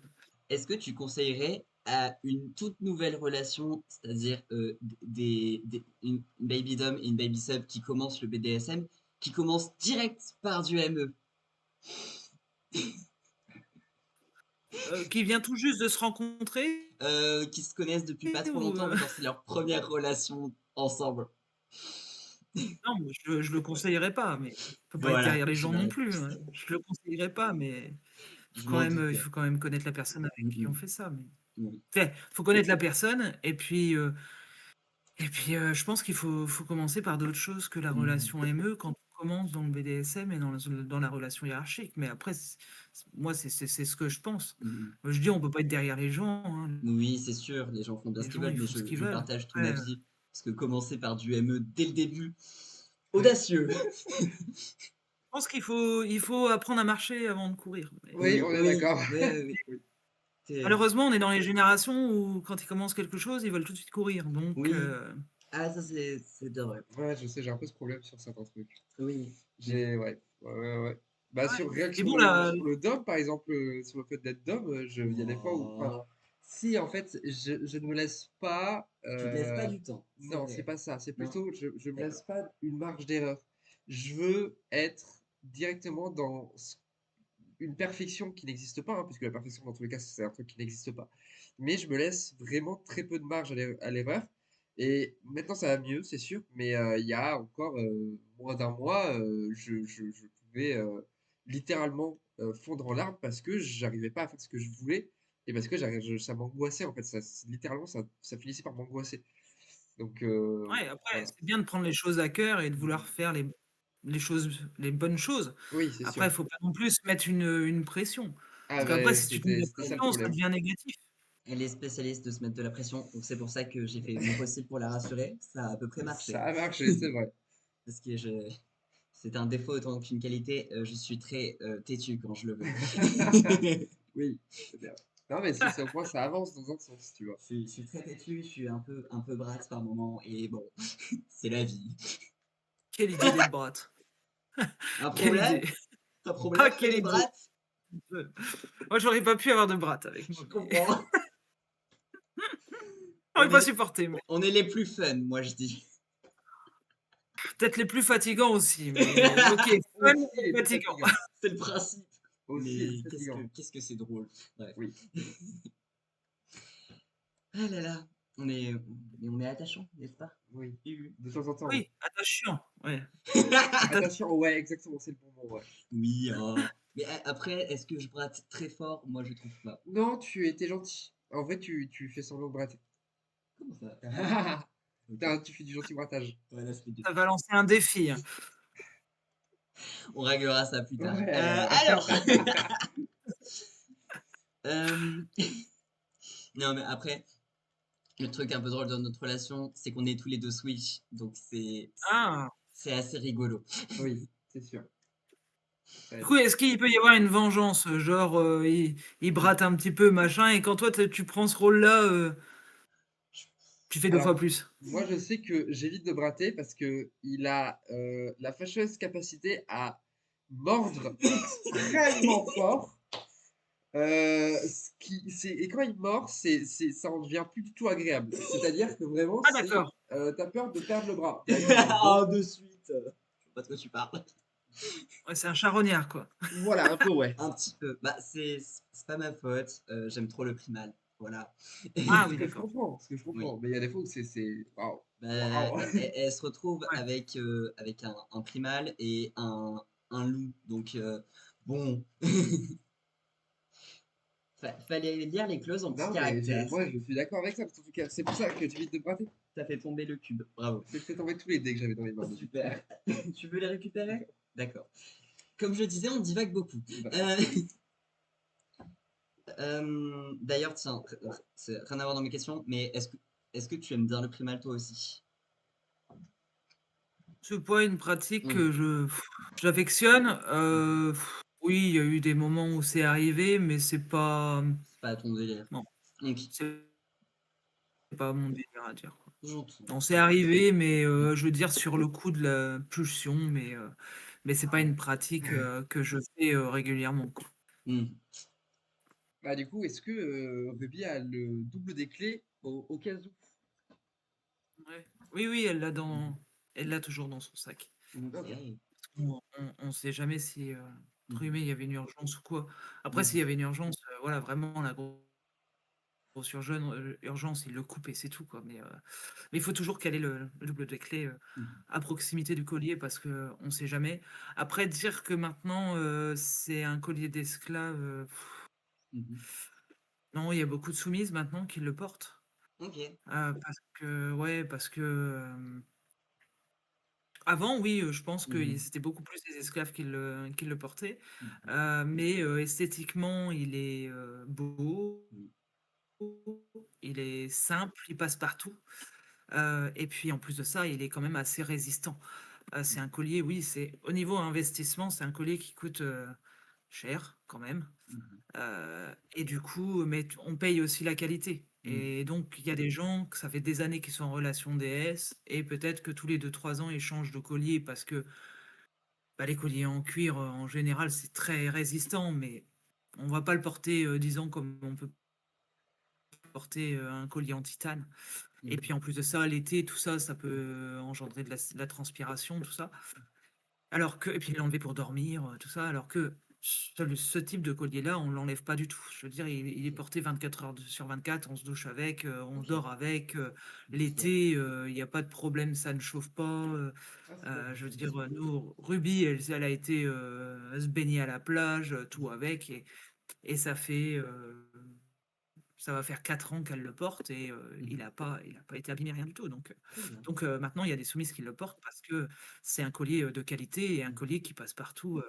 Est-ce que tu conseillerais à une toute nouvelle relation, c'est-à-dire, des une baby dom et une baby sub qui commencent le BDSM, qui commencent direct par du ME? qui vient tout juste de se rencontrer Qui se connaissent depuis pas trop ou longtemps, mais genre c'est leur première relation ensemble. non, mais je le conseillerais pas, mais faut pas être Voilà, derrière les je gens non m'en plus, hein. Je le conseillerais pas, mais je m'en il doutais. faut quand même connaître la personne avec Mmh qui on mh. fait ça, mais Oui. tu faut connaître la personne je pense qu'il faut commencer par d'autres choses que la Mmh mh. relation ME quand on commence dans le BDSM et dans la relation hiérarchique. Mais après, moi, c'est ce que je pense. Mmh mh. Je dis, on peut pas être derrière les gens, hein. Oui, c'est sûr, les gens font bien ce Les qu'ils gens, veulent, ils mais font ce qu'ils je veulent. partage ton Après, avis, parce que commencer par du ME dès le début, Ouais. audacieux! je pense qu'il faut apprendre à marcher avant de courir. Mais Oui, Oui, on est oui, d'accord. oui, oui, oui. Oui. C'est malheureusement, on est dans les générations où quand ils commencent quelque chose, ils veulent tout de suite courir. Donc, oui. Ah ça c'est bien vrai. Ouais, je sais, j'ai un peu ce problème sur certains trucs. Oui, mais J'ai, ouais, ouais, ouais, ouais. Bah, ouais. rien que Et bon, là, sur le dom, par exemple, sur le fait d'être dom, il y a des fois où, enfin, oh, si, en fait, je ne me laisse pas, tu te laisses pas du temps, c'est non, c'est vrai. pas ça, c'est Non, plutôt, je me laisse d'accord. pas une marge d'erreur. Je veux être directement dans une perfection qui n'existe pas, hein, puisque la perfection, dans tous les cas, c'est un truc qui n'existe pas. Mais je me laisse vraiment très peu de marge à l'erreur. Et maintenant, ça va mieux, c'est sûr, mais il y a encore moins d'un mois, je pouvais littéralement fondre en larmes parce que j'arrivais pas à faire ce que je voulais et parce que ça m'angoissait en fait. Littéralement, ça finissait par m'angoisser. Donc ouais, après, voilà. c'est bien de prendre les choses à cœur et de vouloir faire les choses, les bonnes choses. Oui, c'est Après, sûr. il faut pas non plus se mettre une pression. Ah Parce qu'après, ben, si tu te mets de la c'était ça le pression, ça problème. devient négatif. Elle est spécialiste de se mettre de la pression, donc c'est pour ça que j'ai fait mon possible pour la rassurer. Ça a à peu près marché. Ça a marché, c'est vrai. Parce que c'est un défaut autant qu'une qualité, je suis très, têtu quand je le veux. Oui, c'est bien. Non, mais c'est au moins ça avance dans un sens, tu vois. Je suis très têtu, je suis un peu brax par moment et bon, c'est la vie. Quelle idée d'être brate. Un Quelle idée. problème? Un Ah, problème, quelle les idée. brattes? Moi, j'aurais pas pu avoir de brate avec Je moi, mais comprends. On On va pas est, supporter, mais on est les plus fun, moi je dis. peut-être les plus fatigants aussi, mais OK, fun Aussi et les plus fatigants. fatigants. C'est le principe. Aussi les plus Mais fatigants. qu'est-ce que c'est drôle. Bref. Oui. Ah là là, on est attachant, n'est-ce pas? Oui. Oui, De temps en temps, oui. Oui, attachant, ouais. oui. Attachant. Attention, ouais, exactement, c'est le bon mot, ouais. Oui, oh. Mais après, est-ce que je gratte très fort? Moi, je trouve pas. Non, tu étais gentil. En vrai, tu fais semblant de gratter. Comment ça? Ah, ok. Putain, tu fais du gentil grattage. Voilà, c'était deux. Ça va lancer un défi, hein. On réglera ça plus tard. Ouais. Alors, euh, non, mais après, le truc un peu drôle dans notre relation, c'est qu'on est tous les deux Switch, donc Ah! c'est assez rigolo. Oui, c'est sûr. Ça Du aide. coup, est-ce qu'il peut y avoir une vengeance? Genre, il bratte un petit peu, machin, et quand toi, tu prends ce rôle-là, tu fais 2 fois Alors, plus? moi, je sais que j'évite de gratter parce que il a la fâcheuse capacité à mordre extrêmement fort. Et quand il mord, ça en devient plus du tout agréable. C'est-à-dire que vraiment, Ah d'accord. t'as peur de perdre le bras directement dans le Oh, dos. de suite. Je sais pas de quoi tu parles. Ouais, c'est un charognard, quoi. Voilà, un peu, ouais. Un petit peu. Bah, c'est pas ma faute. J'aime trop le primal. Voilà. Ah Ce oui, que je d'accord. comprends, ce que je Oui. comprends. Mais il y a des fois où waouh, Bah, waouh. elle se retrouve Ouais. avec un primal et un loup. Donc, bon. Fallait lire les clauses en petits Non, mais caractères. moi, je suis d'accord avec ça, en tout cas. C'est pour ça que tu évites de gratter. T'as fait tomber le cube. Bravo. J'ai fait tomber tous les dés que j'avais dans les mains. Super. Tu veux les récupérer? D'accord. Comme je disais, on divague beaucoup. Bah, Euh, d'ailleurs, tiens, c'est rien à voir dans mes questions, mais est-ce que tu aimes bien le primal toi aussi? C'est pas une pratique Hmm, que j'affectionne. Oui, il y a eu des moments où c'est arrivé, mais c'est pas, c'est pas ton délire. non, Ok, c'est pas mon délire à dire, quoi. j'entends. Non, c'est arrivé, mais je veux dire sur le coup de la pulsion, mais c'est pas une pratique, que je fais, régulièrement, quoi. Hmm. Bah, du coup, est-ce que Ruby a le double des clés au cas où? Ouais. Oui, oui, elle l'a toujours dans son sac. Ok. Ok. On sait jamais si, entre Mhm. guillemets, il y avait une urgence ou quoi. Après, s'il Mhm. y avait une urgence, voilà, vraiment la grosse urgence, il le coupe et c'est tout, quoi. Mais il faut toujours caler le double des clés, Mhm. à proximité du collier parce qu'on sait jamais. Après, dire que maintenant, c'est un collier d'esclave, Mhm. non, il y a beaucoup de soumises maintenant qui le portent. Ok. Parce que ouais, parce que, avant, oui, je pense que Mhm. c'était beaucoup plus les esclaves qui le portaient, Mhm. mais esthétiquement, il est, beau, Oui. il est simple, il passe partout, et puis en plus de ça, il est quand même assez résistant. C'est un collier, oui, c'est au niveau investissement, c'est un collier qui coûte, cher quand même. Mhm. Et du coup, mais on paye aussi la qualité. Mhm. Et donc, il y a des gens que ça fait des années qu'ils sont en relation DS, et peut-être que tous les 2 3 ans, ils changent de collier parce que bah, les colliers en cuir, en général, c'est très résistant, mais on va pas le porter 10 ans comme on peut porter un collier en titane. Et Mhm. puis en plus de ça, l'été, tout ça, ça peut engendrer de la transpiration, tout ça. Alors que, et puis l'enlever pour dormir, tout ça, alors que ce type de collier-là, on l'enlève pas du tout. Je veux dire, il est Ok. porté 24 heures sur 24, on se douche avec, on Ok. dort avec. Ok. L'été, il n'y a pas de problème, ça ne chauffe pas. Ah, c'est top, Je veux ça. dire, nous, Ruby, elle a été se baigner à la plage, tout avec, et ça va faire 4 ans qu'elle le porte et Mhm. il a pas été abîmé, rien du tout. Donc, Très bien. maintenant, il y a des soumises qui le portent parce que c'est un collier de qualité et un Mhm. collier qui passe partout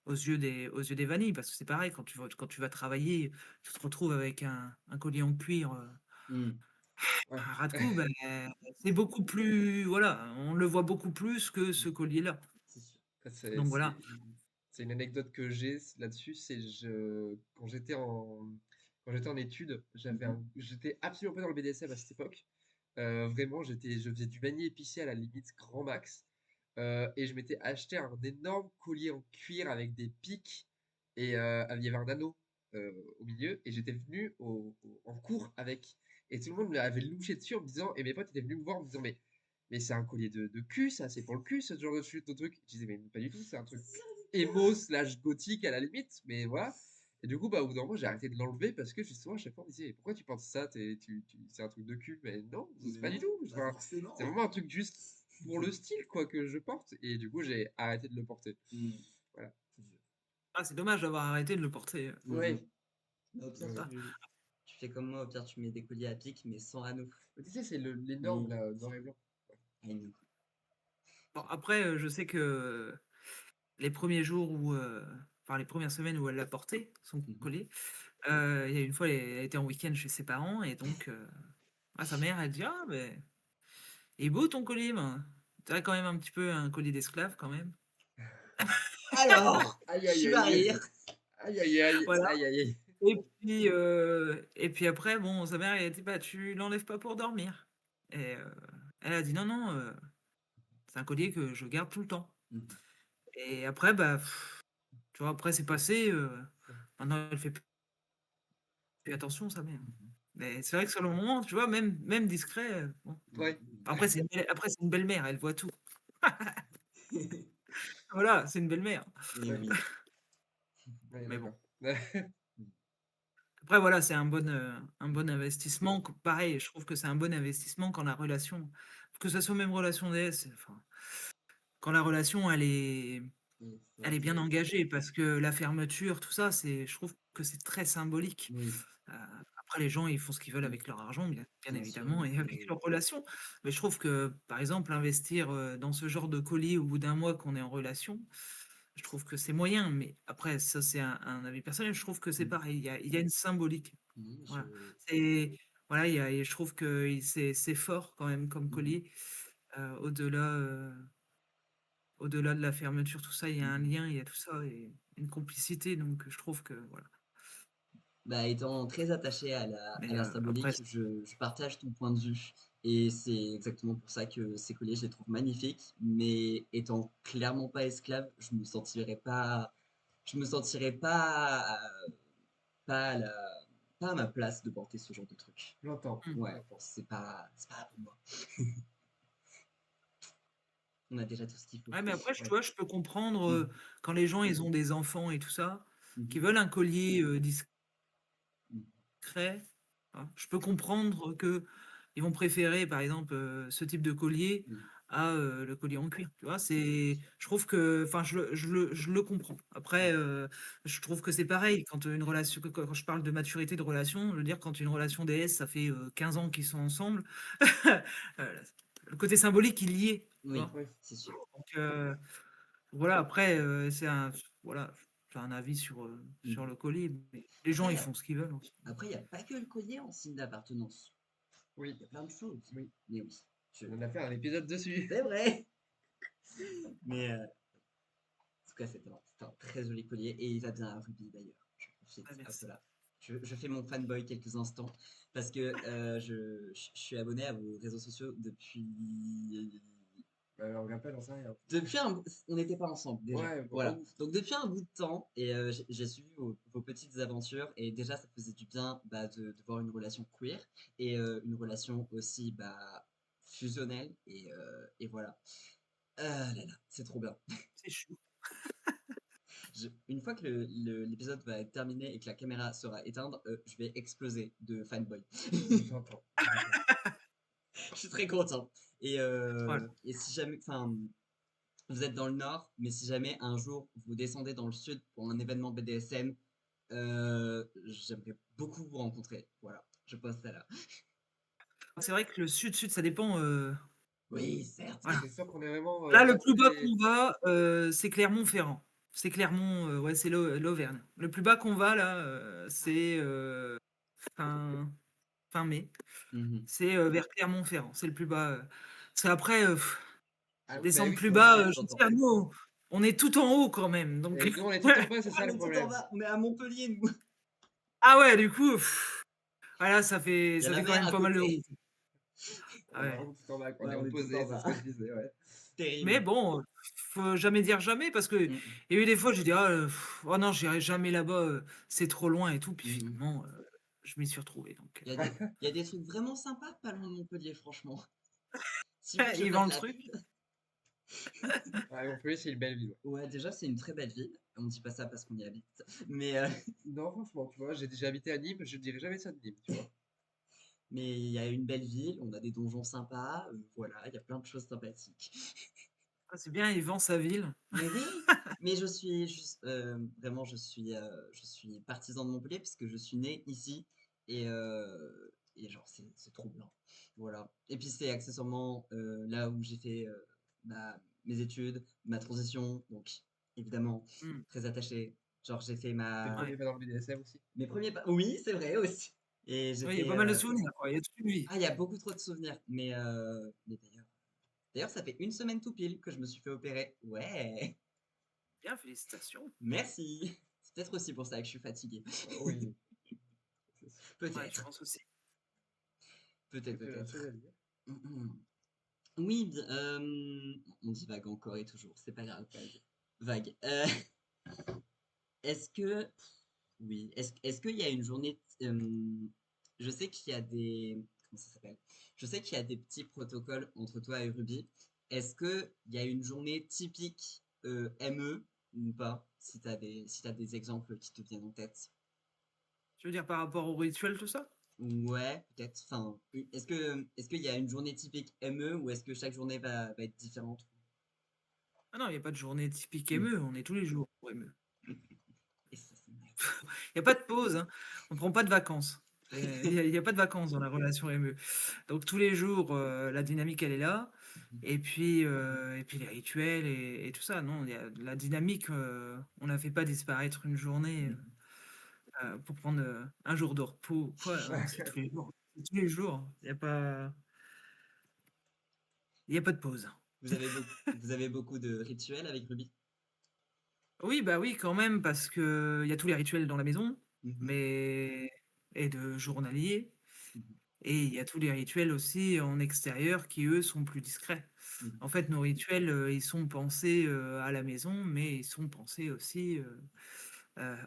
aux yeux des vanilles. Parce que c'est pareil, quand tu vas travailler, tu te retrouves avec un collier en cuir Mhm. Ouais. à ras de cou, ben, c'est beaucoup plus. Voilà, on le voit beaucoup plus que ce collier-là. C'est sûr. C'est Donc voilà. c'est- c'est une anecdote que j'ai là-dessus. Quand j'étais en études, Mhm. j'étais absolument pas dans le BDSM à cette époque. Vraiment, je faisais du manier épicier à la limite grand max. Et je m'étais acheté un énorme collier en cuir avec des pics et il y avait un anneau au milieu. Et j'étais venu en cours avec. Et tout le monde m'avait louché dessus en me disant, et mes potes étaient venus me voir en me disant, mais c'est un collier de cul, ça, c'est pour le cul, ce genre de truc. Je disais, mais pas du tout, c'est un truc émo slash gothique à la limite, mais voilà. Et du coup, bah, au bout d'un moment, j'ai arrêté de l'enlever parce que justement, à chaque fois, on me disait, pourquoi tu penses ça? C'est un truc de cul. Mais non, c'est Mais pas du non, tout. pas Enfin, forcément. c'est vraiment un truc juste pour le style, quoi, que je porte. Et du coup, j'ai arrêté de le porter. Voilà. C'est sûr. Ah, c'est dommage d'avoir arrêté de le porter. Ouais. Bah, au pire, Ouais. tu fais comme moi, au pire, tu mets des colliers à pic, mais sans anneaux. Tu sais, c'est l'énorme, Oui. là, noir et blanc. I know. Bon, après, je sais que les premiers jours où, enfin les premières semaines où elle l'a porté, son Mhm. collier, il y a une fois, elle était en week-end chez ses parents et donc sa mère, elle dit: «Ah mais il est beau ton collier, ben, tu quand même un petit peu un collier d'esclave quand même». Alors, Aïe, je aïe, suis aïe. mariée. Aïe, aïe, aïe. Voilà. Aïe, aïe, aïe. Et puis après, bon, sa mère, elle a dit: «Bah, tu l'enlèves pas pour dormir». Et elle a dit: «Non, non, c'est un collier que je garde tout le temps». Mhm. Et après, bah, tu vois, après c'est passé, maintenant elle fait plus attention sa mère. Mhm. Mais c'est vrai que sur le moment, tu vois, même discret, bon. Ouais. Après c'est une belle-mère, elle voit tout. Voilà, c'est une belle-mère. Et Ouais. oui. Ouais, Mais bon. d'accord. Après voilà, c'est un bon investissement. Pareil, je trouve que c'est un bon investissement quand la relation, que ça soit même relation DS, enfin, quand la relation elle est bien engagée parce que la fermeture, tout ça, je trouve que c'est très symbolique. Oui, Heu, Après les gens, ils font ce qu'ils veulent mm, avec leur argent, bien bien sûr. évidemment, et avec leur relation. Mais je trouve que, par exemple, investir, dans ce genre de colis au bout d'un mois qu'on est en relation, je trouve que c'est moyen. Mais après ça, c'est un avis personnel, je trouve que c'est Mm. pareil. Il y a une symbolique. Non, Voilà. C'est voilà, et je trouve que c'est fort quand même comme Mhm. colis, au-delà, au-delà de la fermeture, tout ça, il y a un Mhm. lien, il y a tout ça et une complicité, donc je trouve que voilà. Bah, étant très attaché à Mais la après symbolique, je partage ton point de vue. Et c'est exactement pour ça que ces colliers, je les trouve magnifiques. Mais étant clairement pas esclave, je me sentirais pas à pas à ma place de porter ce genre de truc. J'entends. mmh. Ouais, J'entends. c'est pas pour moi. On a déjà tout ce qu'il faut. Ouais, mais après, tu Ouais. vois, je peux comprendre, Mhm. quand les gens, ils ont des enfants et tout ça, qui Mhm. veulent un collier, Mhm. discret, hein. Je peux comprendre qu'ils vont préférer, par exemple, ce type de collier Mhm. à, le collier en cuir, tu vois? Je trouve que enfin, je le comprends. Après, je trouve que c'est pareil quand, une relation quand je parle de maturité de relation, je veux dire quand une relation DS, ça fait, 15 ans qu'ils sont ensemble, heu, le côté symbolique, il y est, tu Oui, vois? Ouais. c'est sûr. Donc voilà, après, voilà, c'est un avis sur Mhm. le collier, mais les gens, Après, ils font ce qu'ils veulent en soi. il n'y a pas que le collier en signe d'appartenance. Oui. Il y a plein de choses. Oui. Mais oui, On en a fait un épisode dessus. c'est vrai. Mais en tout cas, c'est un très joli collier et il va bien à Ruby d'ailleurs. Je Ouais, profite. Hop merci. là. Je fais mon fanboy quelques instants parce que je suis abonné à vos réseaux sociaux Bah, on regarde pas, j'en sais rien. depuis on n'était pas ensemble déjà. Ouais, bon, Voilà. Donc depuis un bout de temps et j'ai suivi vos petites aventures et déjà ça faisait du bien bah, de voir une relation queer et une relation aussi bah, fusionnelle et voilà. Ah là là, c'est trop bien. C'est chou. Une fois que l'épisode va être terminé et que la caméra sera éteinte, je vais exploser de fanboy. j'entends. J'entends. Je suis très content. Voilà. Et si jamais, enfin, vous êtes dans le nord, mais si jamais un jour vous descendez dans le sud pour un événement BDSM, j'aimerais beaucoup vous rencontrer. Voilà, je pose ça là. C'est vrai que le sud-sud, ça dépend, Oui, certes. voilà. C'est sûr qu'on est vraiment Là, le pas plus bas très. qu'on va, c'est Clermont-Ferrand. C'est Clermont, ouais, c'est l'Auvergne. Le plus bas qu'on va là, c'est, fin fin mai. Mhm. C'est, vers Clermont-Ferrand. C'est le plus bas, parce qu'après, Ah oui, bah descendre oui, plus c'est bas, vrai. Ouais, je veux j'entends. dire, nous, on est tout en haut quand même, donc Et nous, on est tout en bas, c'est Ah, ça le mais tout en problème. bas, on est à Montpellier, nous. ah ouais, du coup, voilà, Il y a ça la fait quand mer même à pas mal de côté. route. On Ah est ouais. vraiment tout en bas, quoi. On Ouais, est on est tout en opposés, c'est ce que bas. je disais, ouais. Mais Terrible. bon, faut jamais dire jamais parce qu'il Mhm. y a eu des fois, j'ai dit: «Ah, oh non, j'irai jamais là-bas, c'est trop loin et tout», puis Mhm. finalement, je m'y suis retrouvé. Donc, Il y a des trucs vraiment sympas pas loin de Montpellier, franchement. Si vous voulez que je ils fasse vendent le la truc. pub. Ah, Montpellier, c'est une belle ville. Ouais. Ouais, déjà, c'est une très belle ville. On dit pas ça parce qu'on y habite. Mais, Non, franchement, tu vois, j'ai déjà habité à Nîmes, je dirais jamais ça de Nîmes, tu vois. mais il y a une belle ville, on a des donjons sympas. Voilà, il y a plein de choses sympathiques. Ah, c'est bien, il vend sa ville. Mais oui, mais je suis juste, vraiment, je suis partisan de Montpellier puisque je suis né ici et genre, c'est trop bien. Voilà. Et puis, c'est accessoirement là où j'ai fait mes études, ma transition. Donc, évidemment, Hmm, très attaché. Genre, j'ai fait Tes ouais. premiers pas dans le BDSM aussi. mes premiers pas. Oui, c'est vrai aussi. Et j'ai Oui, il y a fait. pas mal de souvenirs, quoi. Il y a toute une vie. Ah, il y a beaucoup trop de souvenirs. Mais d'ailleurs, ça fait une semaine tout pile que je me suis fait opérer. Ouais. Bien, félicitations. Merci. C'est peut-être aussi pour ça que je suis fatigué. Oui, c'est sûr. Ouais, je Peut-être, pense aussi. peut-être, Quelque chose à peut-être. dire. Mhm. Oui, on dit vague encore et toujours, c'est pas grave, vague. Vague. Est-ce que, oui, est-ce qu'il y a une journée, je sais qu'il y a des, comment ça s'appelle? Je sais qu'il y a des petits protocoles entre toi et Ruby. Est-ce qu'il y a une journée typique ME ou pas? Si t'as des exemples qui te viennent en tête. Tu veux dire par rapport au rituel, tout ça? Ouais, peut-être. Enfin, est-ce qu'il y a une journée typique ME ou est-ce que chaque journée va être différente? Ah non, il n'y a pas de journée typique Hmm. ME, on est tous les jours pour ME. Et ça, c'est nice. Il n'y a pas de pause, hein. On ne prend pas de vacances. Il y a pas de vacances dans la relation ME. Donc tous les jours, la dynamique, elle est là. Et puis les rituels et tout ça. Non, la dynamique, on ne la fait pas disparaître une journée Mhm. pour prendre un jour de repos. Quoi, non, c'est tous les jours. C'est tous les jours. Il y a pas de pause. Vous avez beaucoup de rituels avec Ruby? Oui, bah oui, quand même, parce que il y a tous les rituels dans la maison, Mhm. mais et de journalier, Mhm. et il y a tous les rituels aussi en extérieur qui, eux, sont plus discrets. Mhm. En fait, nos rituels, ils sont pensés à la maison, mais ils sont pensés aussi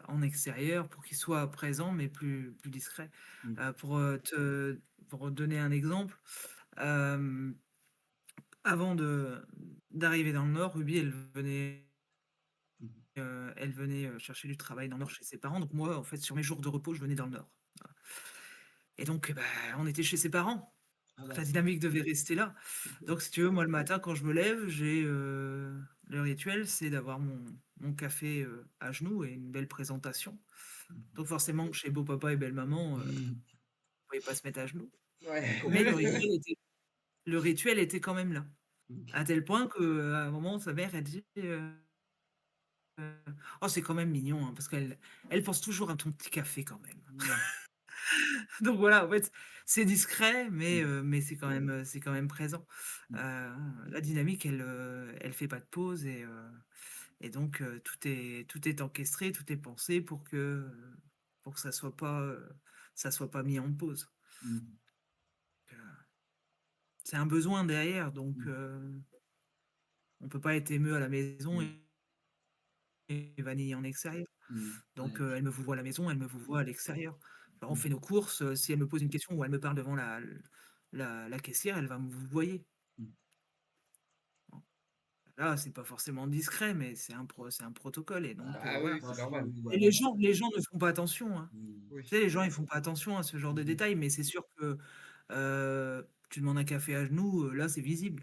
en extérieur pour qu'ils soient présents, mais plus discrets. Mhm. Pour donner un exemple, euh, avant d'arriver dans le Nord, Ruby, Mhm. elle venait chercher du travail dans le Nord chez ses parents. Donc moi, en fait, sur mes jours de repos, je venais dans le Nord. Voilà. Et donc, bah, on était chez ses parents. Ah Donc ouais. la dynamique devait rester là. Donc si tu veux, moi le matin, quand je me lève, le rituel, c'est d'avoir mon café à genoux et une belle présentation. Mhm. Donc forcément, chez beau papa et belle maman, ne Mhm. pouvait pas se mettre à genoux. Ouais. Mais le rituel était quand même là. Ok. À tel point qu'à un moment, sa mère a dit oh, c'est quand même mignon, hein, parce qu'elle pense toujours à ton petit café quand même. Mhm. Donc voilà, en fait, c'est discret, mais, Mhm. euh, mais c'est quand même présent. Mhm. Euh, la dynamique, elle fait pas de pause et donc tout est encastré, tout est pensé pour que ça soit pas mis en pause. Mhm. Euh, C'est un besoin derrière, donc Mhm. on peut pas être émeu à la maison Mhm. et vanille en extérieur. Mhm. Donc, Ouais. elle me vous voit à la maison, elle me vous voit à l'extérieur. Alors, on fait Mhm. nos courses, si elle me pose une question ou elle me parle devant la caissière, elle va me vous voyer. Mhm. Là, c'est pas forcément discret, mais c'est un protocole et donc Ah oui, voilà. oui, c'est normal. Franchement, Et ouais. les gens ne font pas attention, hein. Mhm. Tu sais, Oui. les gens, ils font pas attention à ce genre de Mhm. détails, mais c'est sûr que, tu demandes un café à genoux, là, c'est visible.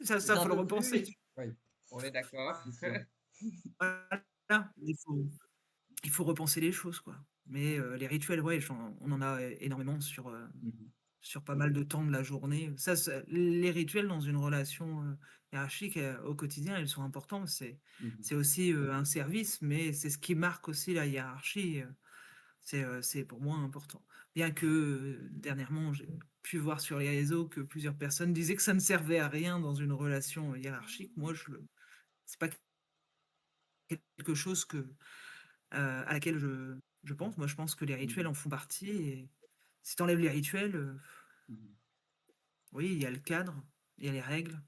C'est Ça, un faut le peu repenser. plus. Oui, on est d'accord. C'est sûr. Voilà, il faut repenser les choses, quoi. Mais les rituels, ouais, on en a énormément Mhm. sur pas mal de temps de la journée. Les rituels dans une relation hiérarchique au quotidien, ils sont importants. C'est, Mhm. c'est aussi un service, mais c'est ce qui marque aussi la hiérarchie. C'est pour moi important. Bien que dernièrement, j'ai pu voir sur les réseaux que plusieurs personnes disaient que ça ne servait à rien dans une relation hiérarchique. Moi, c'est pas quelque chose à laquelle je pense. Moi, je pense que les rituels Mhm. en font partie. Et si tu enlèves les rituels, Mhm. oui, il y a le cadre, il y a les règles,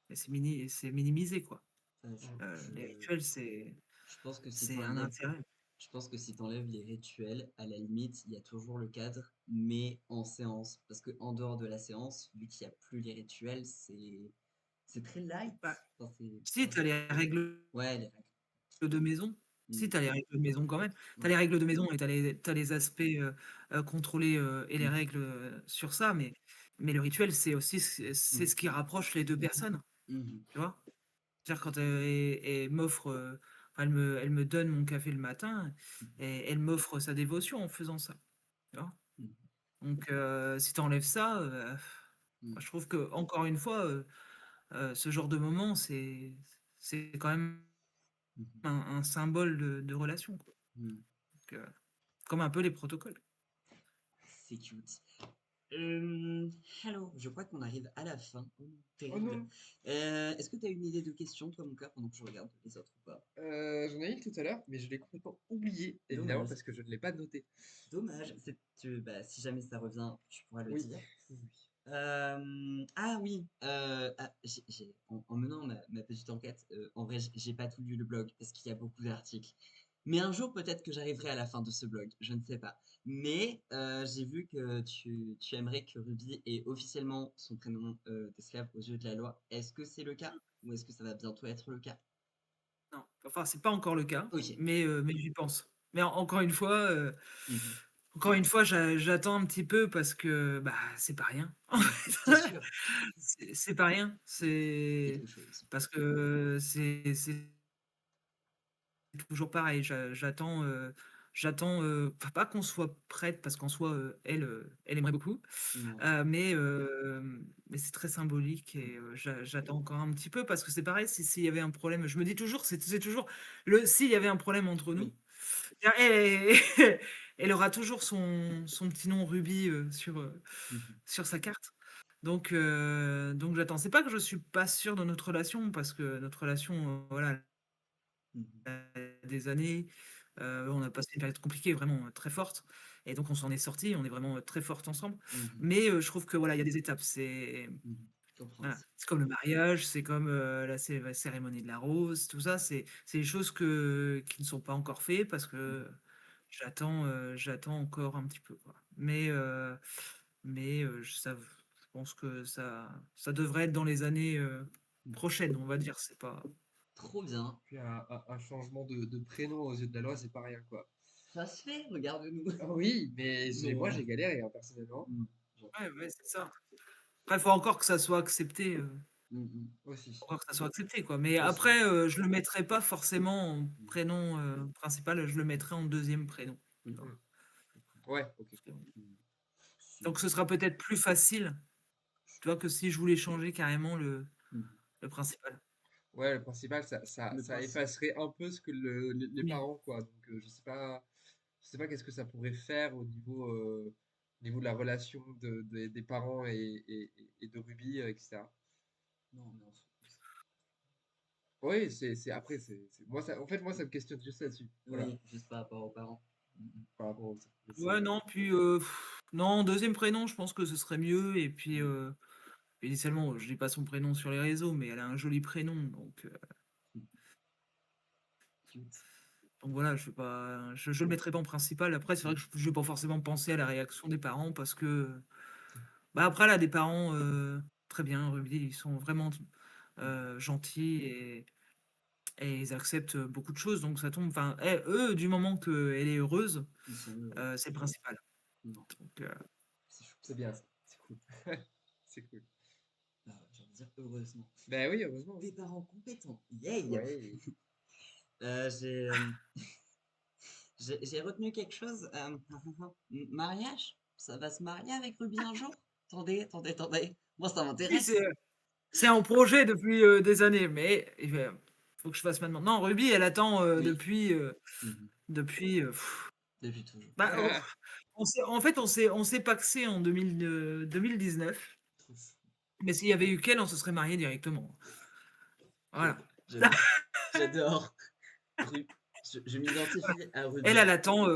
et c'est minimisé, quoi. Ça, Les rituels, c'est je pense que c'est, c'est enfin, un intérêt. Je pense que si tu enlèves les rituels, à la limite, il y a toujours le cadre, mais en séance. Parce que en dehors de la séance, vu qu'il n'y a plus les rituels, c'est très light. Bah, Enfin, si, tu as les règles Ouais, les règles. de maison. Si, Mm. tu as les règles de maison quand même. Tu as Ouais. les règles de maison et tu as les aspects contrôlés et les Mhm. règles sur ça, mais le rituel, c'est aussi c'est Mhm. ce qui rapproche les deux personnes, Mhm. tu vois? C'est-à-dire quand elle m'offre, elle me donne mon café le matin et elle m'offre sa dévotion en faisant ça, tu vois? Mhm. Donc si tu enlèves ça, moi, Mhm. je trouve que encore une fois, ce genre de moment, c'est quand même Mhm. un symbole de relation, quoi. Mhm. Donc, comme un peu les protocoles. C'est cute. Euh, alors, je crois qu'on arrive à la fin. Oh, Oh terrible. non, Est-ce que tu as une idée de question, toi, mon cœur, pendant que je regarde les autres ou pas? j'en ai une tout à l'heure, mais je l'ai complètement oublié, évidemment, Dommage. parce que je ne l'ai pas noté. Dommage. Bah, si jamais ça revient, tu pourras le Oui, dire. oui. Ah oui, en menant ma petite enquête, en vrai, j'ai pas tout lu le blog parce qu'il y a beaucoup d'articles. Mais un jour, peut-être que j'arriverai à la fin de ce blog, je ne sais pas. Mais j'ai vu que tu aimerais que Ruby ait officiellement son prénom d'esclave aux yeux de la loi. Est-ce que c'est le cas ou est-ce que ça va bientôt être le cas? Non, enfin, c'est pas encore le cas, Ok. mais j'y pense. Mais encore une fois, Mhm. j'attends un petit peu parce que, bah, c'est pas rien. C'est sûr, C'est pas rien. c'est C'est quelque chose. parce que c'est toujours pareil. J'attends, pas qu'on soit prête parce qu'en soi, elle aimerait beaucoup, Ouais. mais c'est très symbolique et j'attends encore un petit peu parce que c'est pareil, s'il y avait un problème, je me dis toujours, c'est toujours s'il y avait un problème entre nous, Oui. elle elle aura toujours son petit nom Ruby, Mhm. sur sa carte. Donc j'attends. C'est pas que je suis pas sûre de notre relation parce que notre relation, voilà, Mhm. des années. On a passé une période compliquée, vraiment très forte. Et donc, on s'en est sortis. On est vraiment très fortes ensemble. Mhm. Mais je trouve que voilà, il y a des étapes. Mhm. Voilà, Compréhensible. c'est comme le mariage, c'est comme la cérémonie de la rose, tout ça. C'est des choses qui ne sont pas encore faites parce que Mhm. j'attends encore un petit peu, quoi. Je pense que ça devrait être dans les années Mhm. prochaines, on va dire. C'est pas. Trop bien. Puis un changement de prénom aux yeux de la loi, c'est pas rien, quoi. Ça se fait, regarde-nous. Ah oui, mais moi, Non. j'ai galéré, hein, personnellement. Mm. Genre, Ouais, ouais, c'est ça. Après, il faut encore que ça soit accepté, mm. Aussi, encore que ça soit accepté, quoi. Mais aussi. après, je le mettrai pas forcément en Mm. prénom principal, je le mettrai en deuxième prénom. Tu vois. Mhm. Ouais, ok. Parce que- Mm. Donc, C'est- ce sera peut-être plus facile, tu vois, que si je voulais changer carrément mm. le principal. Ouais, le principal, Le ça principe. effacerait un peu ce que les Oui. parents, quoi. Donc, je sais pas qu'est-ce que ça pourrait faire au niveau de la relation des parents et de Ruby, etc. Non, mais Oui, après, moi, en fait, moi, ça me questionne juste là-dessus. Voilà, oui, juste par rapport aux parents. par rapport Ouais, non, puis non, deuxième prénom, je pense que ce serait mieux. Et puis, Mm. initialement, je dis pas son prénom sur les réseaux, mais elle a un joli prénom, Mm. Cute. donc voilà, je le mettrai pas en principal. Après, c'est vrai que Mm. je vais pas forcément penser à la réaction des parents parce que, bah, après, là, des parents très bien, Ruby, ils sont vraiment gentils et ils acceptent beaucoup de choses. Donc ça tombe, enfin, eux, du moment qu'elle est heureuse, Ils sont heureux. c'est le principal. Non, Donc, c'est chou. c'est bien ça. C'est cool. C'est cool. J'ai envie de dire heureusement. Ben oui, heureusement, oui. Des parents compétents. Yay! Ouais. Euh, j'ai euh, j'ai retenu quelque chose. Mariage? Ça va se marier avec Ruby un jour? Attendez. Moi, ça oui, m'intéresse. c'est en projet depuis des années, mais faut que je fasse maintenant. Non, Ruby, elle attend Oui. Mhm. depuis. Depuis toujours. Bah, en fait, on s'est pacsé en 2019, Trop chou. mais s'il y avait eu qu'elle, on se serait marié directement. Voilà. J'adore. J'adore. Ru- je m'identifie à Elle, Ruby. elle attend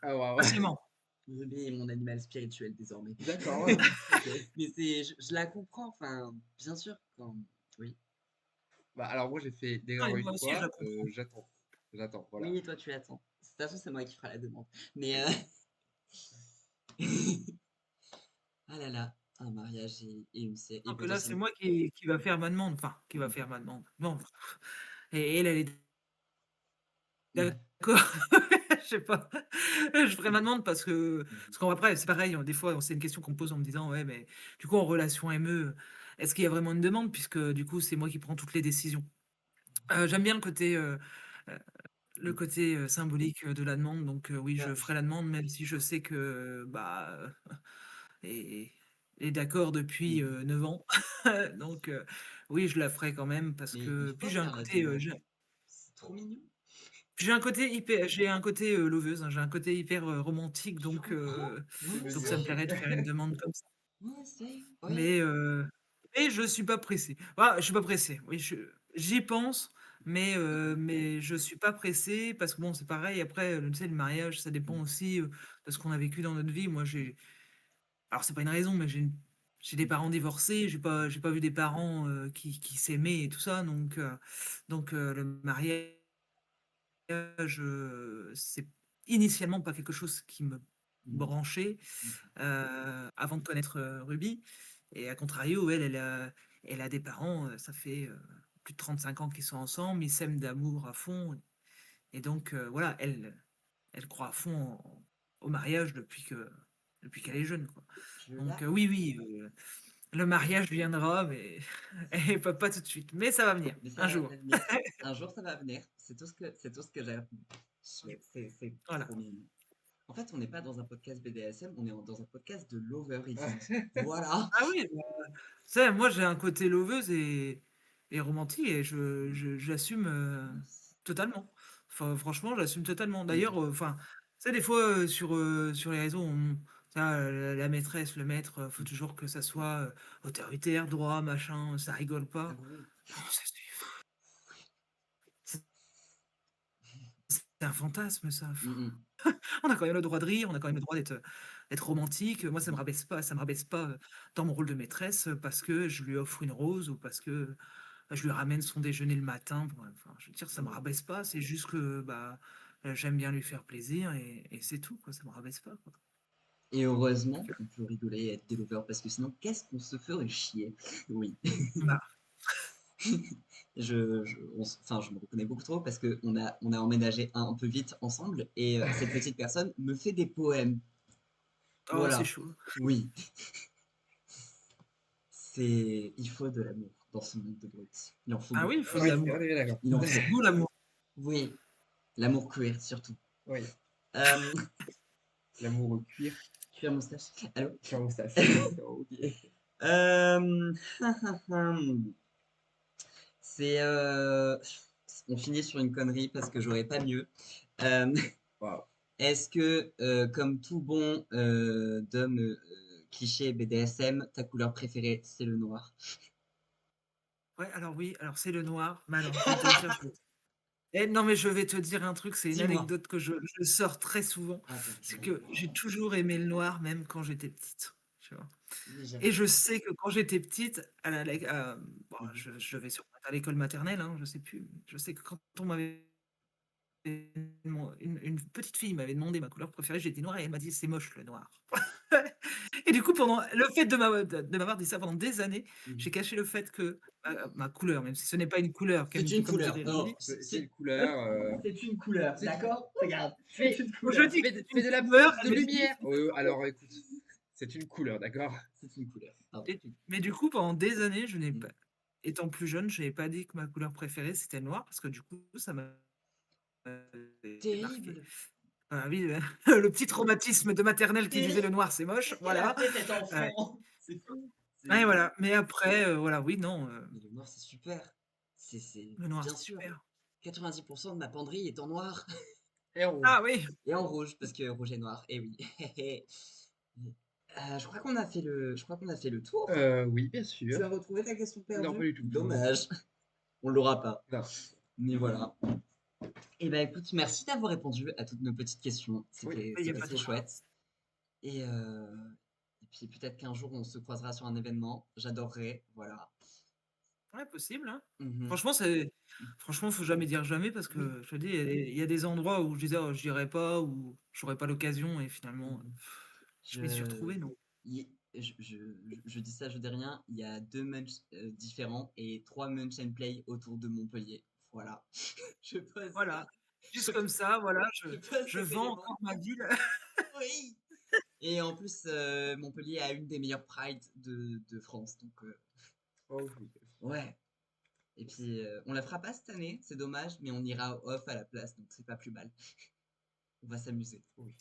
Ah, waouh. patiemment. Ruby est mon animal spirituel désormais. D'accord, ok. Mais je la comprends, enfin, bien sûr, quand, oui. Bah, alors, moi, j'ai fait Ah, et l'erreur une moi aussi, je la fois, comprends. j'attends. J'attends, voilà. Oui, toi, tu attends. façon, c'est moi qui ferai la demande. Mais ah là là, un mariage et et Alors que là, c'est potentiellement. moi qui va faire ma demande, enfin, qui va Mhm. faire ma demande. Non, et elle est Ouais. d'accord. Je sais pas. Je ferai ma demande Mhm. parce qu'après, c'est pareil, des fois, c'est une question qu'on me pose en me disant: «Ouais, mais du coup, en relation ME, est-ce qu'il y a vraiment une demande?» puisque du coup, c'est moi qui prends toutes les décisions. J'aime bien heu, le Mhm. côté, symbolique, de la demande, donc oui, Bah, je ferai la demande, même si je sais que, bah, est est d'accord depuis, mhm. 9 ans. Donc oui, je la ferai quand même parce Mais il que faut faire la demande. C'est trop mignon. j'ai un côté, loveuse, hein, j'ai un côté hyper, romantique, Je comprends. Moi C'est donc ça me aussi. plairait de faire une demande comme ça. Moi aussi. Oui. Mais je suis pas pressé. Ah, je suis pas pressé. Oui, j'y pense, Mhm. mais je suis pas pressé parce que bon, c'est pareil après, tu sais, le mariage, ça dépend Mhm. aussi, de ce qu'on a vécu dans notre vie. Moi, alors c'est pas une raison, mais j'ai des parents divorcés, j'ai pas vu des parents, qui s'aimaient et tout ça, donc le mariage, c'est initialement pas quelque chose qui me Mhm. branchait, Mhm. avant de connaître, Ruby, et à contrario, elle a des parents, ça fait, plus de 35 ans qu'ils sont ensemble, ils s'aiment d'amour à fond, et donc voilà, elle croit à fond au mariage depuis qu'elle est jeune, quoi. Je Donc la oui, oui, le mariage viendra, mais et pas tout de suite, mais ça va venir, Mais ça un va jour. venir. Un jour, ça va venir. C'est tout ce que j'ai à dire. C'est Voilà. trop mignon. En fait, on n'est pas dans un podcast BDSM, on est dans un podcast de lover ici. Voilà. Ah oui, bah, tu sais, moi j'ai un côté loveuse et romantique et j'assume, totalement. Enfin, franchement, j'assume totalement. D'ailleurs, Mhm. enfin, tu sais, des fois, sur les réseaux, la maîtresse, le maître, faut Mhm. toujours que ça soit, autoritaire, droit, machin, ça rigole Ah pas. oui. Non, c'est un fantasme ça. Mhm. On a quand même le droit de rire, on a quand même le droit d'être romantique. Moi, Oui. ça me rabaisse pas, dans mon rôle de maîtresse, parce que je lui offre une rose ou parce que, je lui ramène son déjeuner le matin. Bon, enfin, je veux dire, ça me Oui. rabaisse pas, c'est juste que, bah, j'aime bien lui faire plaisir et c'est tout, quoi, ça me rabaisse pas, quoi. Et heureusement, on peut rigoler et être des lovers parce que sinon, qu'est-ce qu'on se ferait chier? Oui. Bah, Enfin, je me reconnais beaucoup trop parce on a emménagé un peu vite ensemble et cette petite personne me fait des poèmes. oh, c'est Voilà. chaud. Oui. Il faut de l'amour dans ce monde de brutes. Il en faut Ah oui, beaucoup. il faut de Oui, on l'amour. est bien d'accord. Il en faut. C'est beau l'amour. Oui. L'amour queer, surtout. Oui, Euh, l'amour au cuir, cuir moustache. Allô? cuir moustache. Ok. Euh, c'est. On finit sur une connerie parce que j'aurais pas mieux. Euh, Waouh. Est-ce que, comme tout bon d'homme cliché BDSM, ta couleur préférée, c'est le noir? Ouais, alors oui, alors c'est le noir, mais alors je vais te dire, non, mais je vais te dire un truc, c'est une Dis-moi. anecdote que je sors très souvent. Attends, je C'est vais. que j'ai toujours aimé le noir, même quand j'étais petite, tu vois? Déjà. Et je sais que quand j'étais petite, bon, Mhm. je vais sûrement être à l'école maternelle, hein, je sais plus. Je sais que quand on m'avait une petite fille m'avait demandé ma couleur préférée, j'ai dit noir et elle m'a dit: «C'est moche le noir». Et du coup, pendant le fait de m'avoir dit ça pendant des années, Mhm. j'ai caché le fait que ma couleur, même si ce n'est pas une couleur C'est une comme couleur. dirait Oh, Ruby, C'est une couleur. c'est une couleur, C'est une- d'accord? Regarde, c'est Fais, une quand je couleur. dis que c'est fais une de la couleur, pause de elle me dit: «Oui, lumière. c'est une couleur». Alors écoute, c'est une couleur, d'accord? C'est une couleur. Pardon. Et mais du coup, pendant des années, je n'ai pas Mhm. étant plus jeune, je n'avais pas dit que ma couleur préférée, c'était le noir parce que du coup, ça m'avait marqué. Terrible. Ah oui, le petit traumatisme de maternelle qui disait: «Le Terrible. noir, c'est moche», Qu'est-ce qu'elle a voilà. fait cet Heu, enfant? C'est fou. et C'est- voilà, mais après, voilà, oui, non, Mais le noir, c'est super. le noir, Bien c'est sûr. super. 90% de ma penderie est en noir. Et rouge. Ah oui! Et en rouge, parce que rouge et noir. Et oui. Je crois qu'on a fait je crois qu'on a fait le tour. Oui, bien Tu sûr. as retrouvé ta question Non, pas perdue? du tout. Dommage. On l'aura pas. Non. Mais voilà. Et ben écoute, merci d'avoir répondu à toutes nos petites questions. Oui. Il y a C'était pas de très quoi. chouette. Et, et puis peut-être qu'un jour on se croisera sur un événement. J'adorerais. Voilà. Ouais, possible, hein. Mhm. Franchement, franchement, faut jamais dire jamais parce Oui. que je te dis, il y a des endroits où je disais: «Oh, j'irai pas» ou «J'aurais pas l'occasion» et finalement, Mhm. je m'y suis Je, retrouvé, donc je dis ça, je dis rien. Il y a deux munch différents et trois munch and play autour de Montpellier. Voilà. Je pose voilà. ça. Juste Je, comme ça, voilà, je pose je cet vends élément. encore ma ville. Oui. Et en plus, Montpellier a une des meilleures prides de France. Donc, Oh oui. ouais. Et puis, on la fera pas cette année, c'est dommage, mais on ira off à la place, donc c'est pas plus mal. On va s'amuser. Oui.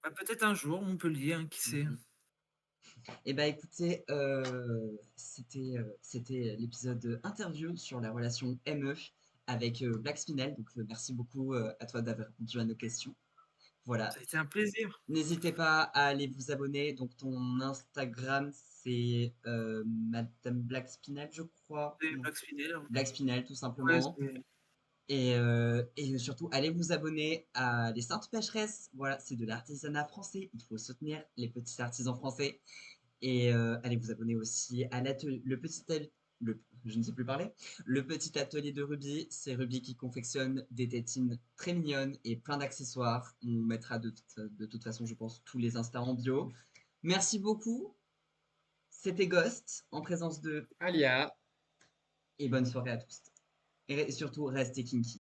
Bah, peut-être un jour, Montpellier, hein, qui sait? Mhm. Eh ben écoutez, c'était l'épisode interview sur la relation ME avec Black Spinel. Donc merci beaucoup à toi d'avoir répondu à nos questions. Voilà. Ça a été un plaisir. N'hésitez pas à aller vous abonner. Donc ton Instagram c'est Madame Black Spinel, je crois. Des Non. Black Spinel. Black Spinel, tout Ouais, simplement. c'est Et surtout, allez vous abonner à Les Saintes Pêcheresses. Voilà, c'est de l'artisanat français. Il faut soutenir les petits artisans français. Et allez vous abonner aussi à l'atelier, je ne sais plus parler, le petit atelier de Ruby. C'est Ruby qui confectionne des tétines très mignonnes et plein d'accessoires. On mettra de toute façon, je pense, tous les instants en bio. Merci beaucoup. C'était Ghost en présence de Alia. et bonne soirée à tous. Et surtout, restez kinky.